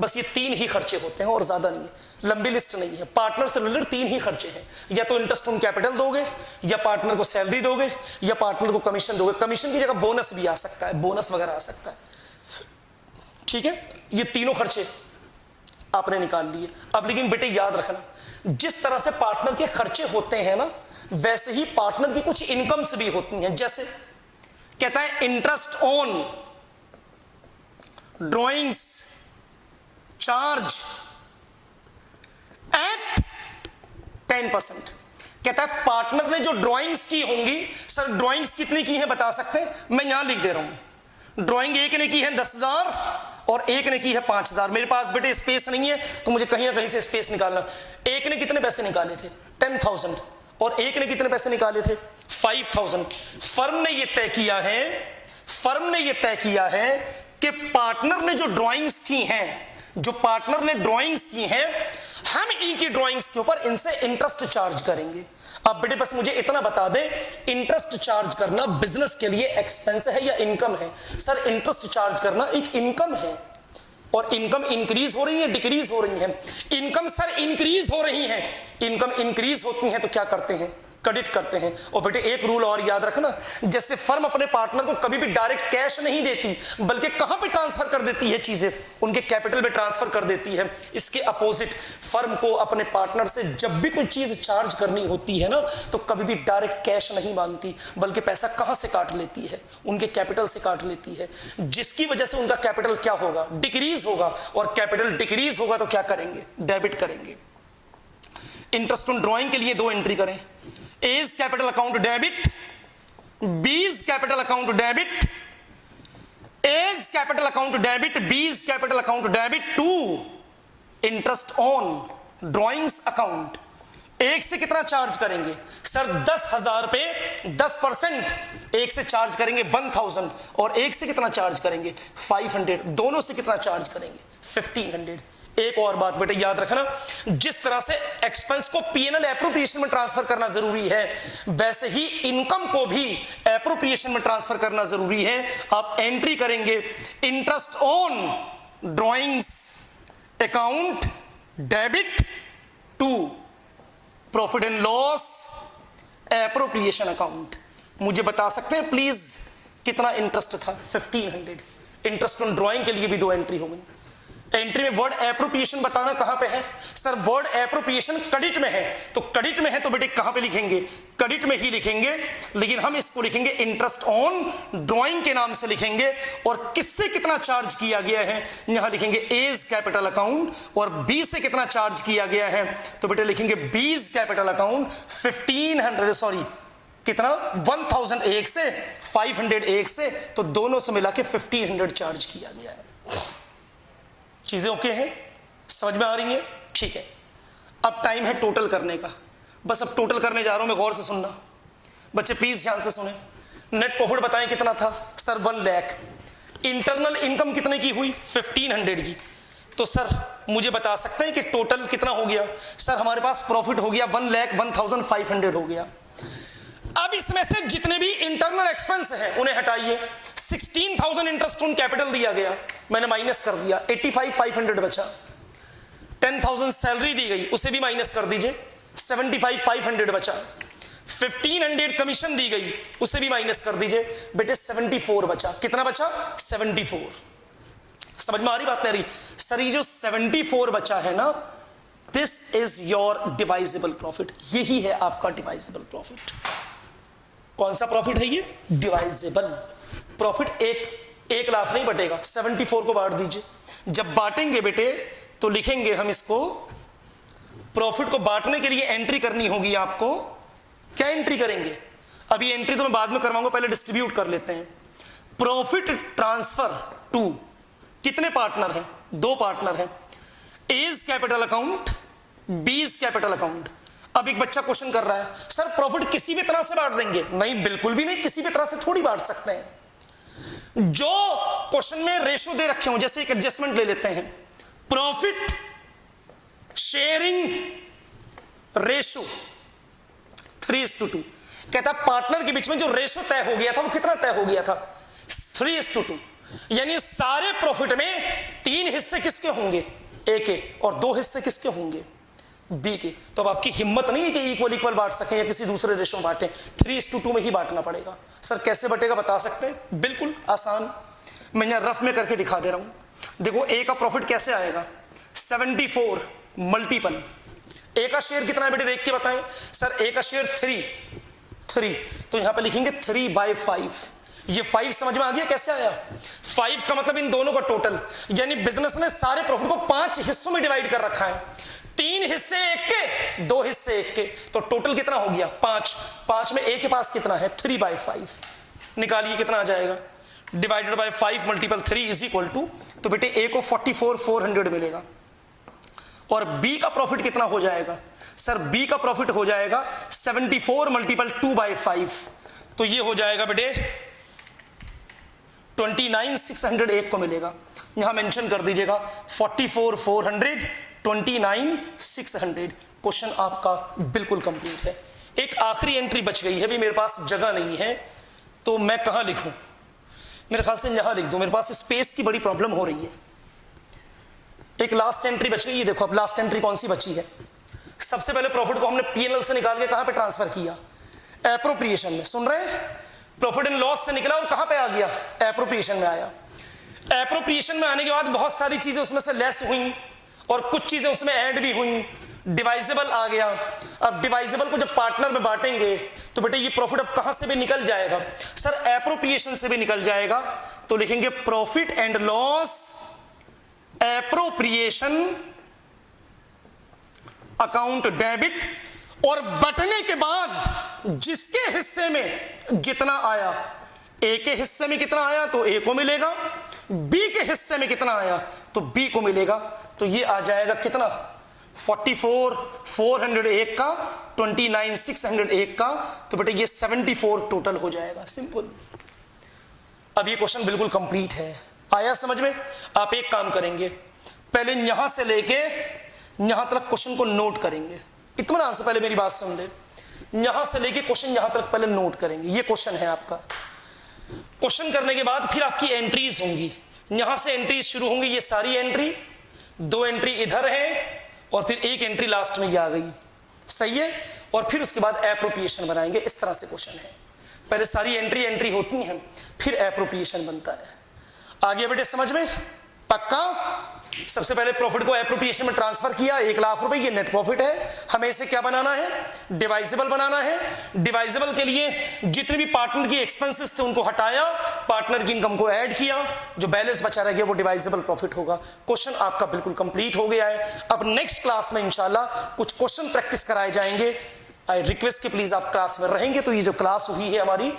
बस ये 3 ही खर्चे होते हैं और ज्यादा नहीं है। लंबी लिस्ट नहीं है। पार्टनर से रिलेटेड 3 ही खर्चे हैं। या तो इंटरेस्ट ऑन कैपिटल दोगे, या पार्टनर को सैलरी दोगे, या पार्टनर को कमीशन दोगे। कमीशन की जगह बोनस भी आ सकता है, बोनस वगैरह आ सकता है। ठीक है, ये तीनों खर्चे आपने निकाल लिए। अब लेकिन बेटे याद रखना, जिस तरह से पार्टनर के खर्चे होते हैं ना, वैसे ही पार्टनर की कुछ इनकम्स भी होती हैं। जैसे कहता है interest on drawings charge at 10%। कहता है पार्टनर ने जो ड्राइंग्स की होंगी, सर ड्राइंग्स कितनी की है बता सकते हैं? मैं यहां लिख दे रहा हूं। ड्राइंग एक ने की है 10,000 और एक ने की है 5,000। मेरे पास बेटे स्पेस नहीं है, तो मुझे कहीं ना कहीं से स्पेस निकालना। एक ने कितने पैसे निकाले थे? 10,000। और एक ने कितने पैसे निकाले थे? 5,000। फर्म ने यह तय किया है कि पार्टनर ने जो ड्राइंग्स की हैं, हम इनकी ड्राइंग्स के ऊपर इनसे इंटरेस्ट चार्ज करेंगे। अब बेटे बस मुझे इतना बता दे, इंटरेस्ट चार्ज करना बिजनेस के लिए एक्सपेंस है या इनकम है? सर इंटरेस्ट चार्ज करना एक इनकम है। और इनकम इंक्रीज हो रही है, डिक्रीज हो रही है? इनकम सर इंक्रीज हो रही है। इनकम इंक्रीज होती है तो क्या करते हैं? क्रेडिट करते हैं। और बेटे एक रूल और याद रखना, जैसे फर्म अपने पार्टनर को कभी भी डायरेक्ट कैश नहीं देती, बल्कि कहां पे ट्रांसफर कर देती है चीजें, उनके कैपिटल में ट्रांसफर कर देती है। इसके अपोजिट फर्म को अपने पार्टनर से जब भी कोई चीज चार्ज करनी होती है ना, तो कभी भी डायरेक्ट कैश नहीं मांगती, बल्कि पैसा कहां से काट लेती है, उनके कैपिटल से काट लेती है, जिसकी वजह से उनका कैपिटल क्या होगा, डिक्रीज होगा। और कैपिटल डिक्रीज होगा तो क्या करेंगे, डेबिट करेंगे। इंटरेस्ट ऑन ड्रॉइंग के लिए दो एंट्री करें, A is capital account debit, B is capital account debit, A is capital account debit, B is capital account debit to interest on drawings account। एक से कितना चार्ज करेंगे sir, 10,000 पे 10%, एक से चार्ज करेंगे 1000 और एक से कितना चार्ज करेंगे 500, दोनों से कितना चार्ज करेंगे 1500। एक और बात बेटे याद रखना, जिस तरह से एक्सपेंस को पीएनएल एप्रोप्रिएशन में ट्रांसफर करना जरूरी है, वैसे ही इनकम को भी एप्रोप्रिएशन में ट्रांसफर करना जरूरी है। आप एंट्री करेंगे interest on drawings account debit to profit and loss appropriation account. मुझे बता सकते हैं प्लीज कितना इंटरेस्ट था, 1500। इंटरेस्ट ऑन ड्रॉइंग के लिए भी दो एंट्री हो गई। एंट्री में वर्ड एप्रोप्रिएशन बताना कहां पे है सर, वर्ड एप्रोप्रिएशन क्रेडिट में है, तो क्रेडिट में है तो बेटे कहां पे लिखेंगे, क्रेडिट में ही लिखेंगे, लेकिन हम इसको लिखेंगे इंटरेस्ट ऑन ड्रॉइंग के नाम से लिखेंगे। और किससे कितना चार्ज किया गया है यहां लिखेंगे एज कैपिटल अकाउंट, और बी से कितना चार्ज किया गया है तो बेटे लिखेंगे बीज कैपिटल अकाउंट। 1500 सॉरी कितना 1000 एक से, 500 एक से, तो दोनों से मिला के 1500 चार्ज किया गया है। चीजें ओके हैं, समझ में आ रही हैं, ठीक है। अब टाइम है टोटल करने का, बस अब टोटल करने जा रहा हूं मैं, गौर से सुनना बच्चे, प्लीज ध्यान से सुने। नेट प्रॉफिट बताएं कितना था सर, 1 लाख। इंटरनल इनकम कितने की हुई 1500 की, तो सर मुझे बता सकते हैं कि टोटल कितना हो गया सर, हमारे पास प्रॉफिट हो गया 1,01,500 हो गया। अब इसमें से जितने भी इंटरनल एक्सपेंस हैं उन्हें हटाइए। 16,000 इंटरेस्ट ऑन कैपिटल दिया गया, मैंने माइनस कर दिया, 85,500 बचा। 10,000 सैलरी दी गई, उसे भी माइनस कर दीजिए, 75,500 बचा। 1,500 कमीशन दी गई, उसे भी माइनस कर दीजिए बेटे, 74 बचा। कितना बचा 74। समझ में आ रही बात नहीं रही सर, ये जो 74 बचा है ना, this is your divisible profit, यही है आपका डिवाइजेबल प्रॉफिट। कौन सा प्रॉफिट है ये, डिवाइजेबल प्रॉफिट। 1 लाख नहीं बटेगा, 74 को बांट दीजिए। जब बांटेंगे बेटे तो लिखेंगे हम इसको, प्रॉफिट को बांटने के लिए एंट्री करनी होगी आपको। क्या एंट्री करेंगे, अभी एंट्री तो मैं बाद में करवाऊंगा, पहले डिस्ट्रीब्यूट कर लेते हैं। प्रॉफिट ट्रांसफर टू कितने पार्टनर हैं, 2 पार्टनर हैं, A's capital account, B's capital account. अब एक बच्चा क्वेश्चन कर रहा है सर प्रॉफिट किसी भी तरह से बांट देंगे, नहीं बिल्कुल भी नहीं, किसी भी तरह से थोड़ी बांट सकते हैं। जो क्वेश्चन में रेशो दे रखे हो, जैसे एक एडजस्टमेंट ले लेते हैं, प्रॉफिट शेयरिंग रेशो 3:2। कहता पार्टनर के बीच में जो रेशो तय हो गया था वो कितना तय हो गया था 3:2, यानी सारे प्रॉफिट में 3 हिस्से किसके होंगे, ए के, और 2 हिस्से किसके होंगे, बी के। तो अब आपकी हिम्मत नहीं है कि इक्वल इक्वल बांट सकें या किसी दूसरे रेशो में बांटें, 3:2 में ही बांटना पड़ेगा। सर कैसे बटेगा बता सकते हैं, बिल्कुल आसान, मैं यहां रफ में करके दिखा दे रहा हूं। देखो ए का प्रॉफिट कैसे आएगा, 74 मल्टीपल, ए का शेयर कितना है बेटे देख के बताएं। सर ए का शेयर 3, तो यहां पे लिखेंगे 3/5। ये 5 समझ में आ गया कैसे आया, 5 का मतलब इन दोनों का टोटल, यानी बिजनेस ने सारे प्रॉफिट को 5 हिस्सों में डिवाइड कर रखा है, 3 हिस्से एक के, 2 हिस्से एक के, तो टोटल कितना हो गया 5 में ए के पास कितना है 3/5। निकालिए कितना आ जाएगा, divided by 5 multiple 3 is equal to, तो बेटे ए को 44,400 मिलेगा। और बी का प्रॉफिट कितना हो जाएगा सर, बी का प्रॉफिट हो जाएगा 74 मल्टीपल 2/5, तो ये हो जाएगा बेटे 29,601 को मिलेगा। यहां मेंशन कर दीजिएगा 44,400 29,600। क्वेश्चन आपका बिल्कुल कंप्लीट है। एक आखिरी एंट्री बच गई है, भी मेरे पास जगह नहीं है, तो मैं कहां लिखूं, मेरे ख्याल से यहां लिख दूं, मेरे पास स्पेस की बड़ी प्रॉब्लम हो रही है। एक लास्ट एंट्री बच गई है, देखो अब लास्ट एंट्री कौन सी बची है, सबसे पहले प्रॉफिट को हमने पीएनएल से निकाल के कहां पे ट्रांसफर किया? एप्रोप्रिएशन में। सुन रहे हैं? प्रॉफिट एंड लॉस से निकला और कहां पे आ गया? एप्रोप्रिएशन में आया। एप्रोप्रिएशन में आने के बाद बहुत सारी चीजें उसमें से लेस हुई और कुछ चीजें उसमें ऐड भी हुई। डिवाइजेबल आ गया। अब डिवाइजेबल को जब पार्टनर में बांटेंगे तो बेटे ये प्रॉफिट अब कहां से भी निकल जाएगा? सर एप्रोप्रिएशन से भी निकल जाएगा। तो लिखेंगे profit and loss appropriation account debit, और बटने के बाद जिसके हिस्से में जितना आया, ए के हिस्से में कितना आया तो ए को मिलेगा, बी के हिस्से में कितना आया तो बी को मिलेगा। तो ये आ जाएगा कितना? 44,401 का, 29,601 का, तो बेटे ये 74 टोटल हो जाएगा। सिंपल। अब ये क्वेश्चन बिल्कुल कंप्लीट है। आया समझ में? आप एक काम करेंगे, पहले यहां से लेके यहां तक क्वेश्चन को नोट करेंगे। इत्मीनान से पहले मेरी बात सुन ले। यहां से लेके क्वेश्चन यहां तक पहले नोट करेंगे। ये क्वेश्चन है आपका। क्वेश्चन करने के बाद फिर आपकी एंट्रीज होंगी। यहां से एंट्रीज शुरू होंगी। ये सारी एंट्री, 2 एंट्री इधर है और फिर एक एंट्री लास्ट में ये आ गई। सही है? और फिर उसके बाद एप्रोप्रिएशन बनाएंगे। इस तरह से क्वेश्चन है। पहले सारी एंट्री होती हैं, फिर एप्रोप्रिएशन बनता है। आगे बेटे समझ में? पक्का? सबसे पहले प्रॉफिट को एप्रोप्रिएशन में ट्रांसफर किया, 1 लाख रुपए, ये नेट प्रॉफिट है। हमें इसे क्या बनाना है? डिवाइजेबल बनाना है। डिवाइजेबल के लिए जितने भी पार्टनर की एक्सपेंसेस थे उनको हटाया, पार्टनर की इनकम को ऐड किया, जो बैलेंस बचा रह गया वो डिवाइजेबल प्रॉफिट होगा। क्वेश्चन आपका बिल्कुल कंप्लीट हो गया है। अब नेक्स्ट क्लास में इंशाल्लाह कुछ क्वेश्चन प्रैक्टिस कराए जाएंगे। आई रिक्वेस्ट कि प्लीज आप क्लास में रहेंगे तो ये जो क्लास हुई है हमारी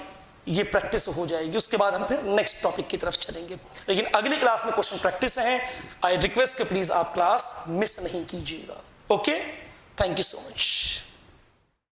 ये प्रैक्टिस हो जाएगी। उसके बाद हम फिर नेक्स्ट टॉपिक की तरफ चलेंगे। लेकिन अगली क्लास में क्वेश्चन प्रैक्टिस है। आई रिक्वेस्ट कि प्लीज आप क्लास मिस नहीं कीजिएगा। Okay, thank you so much.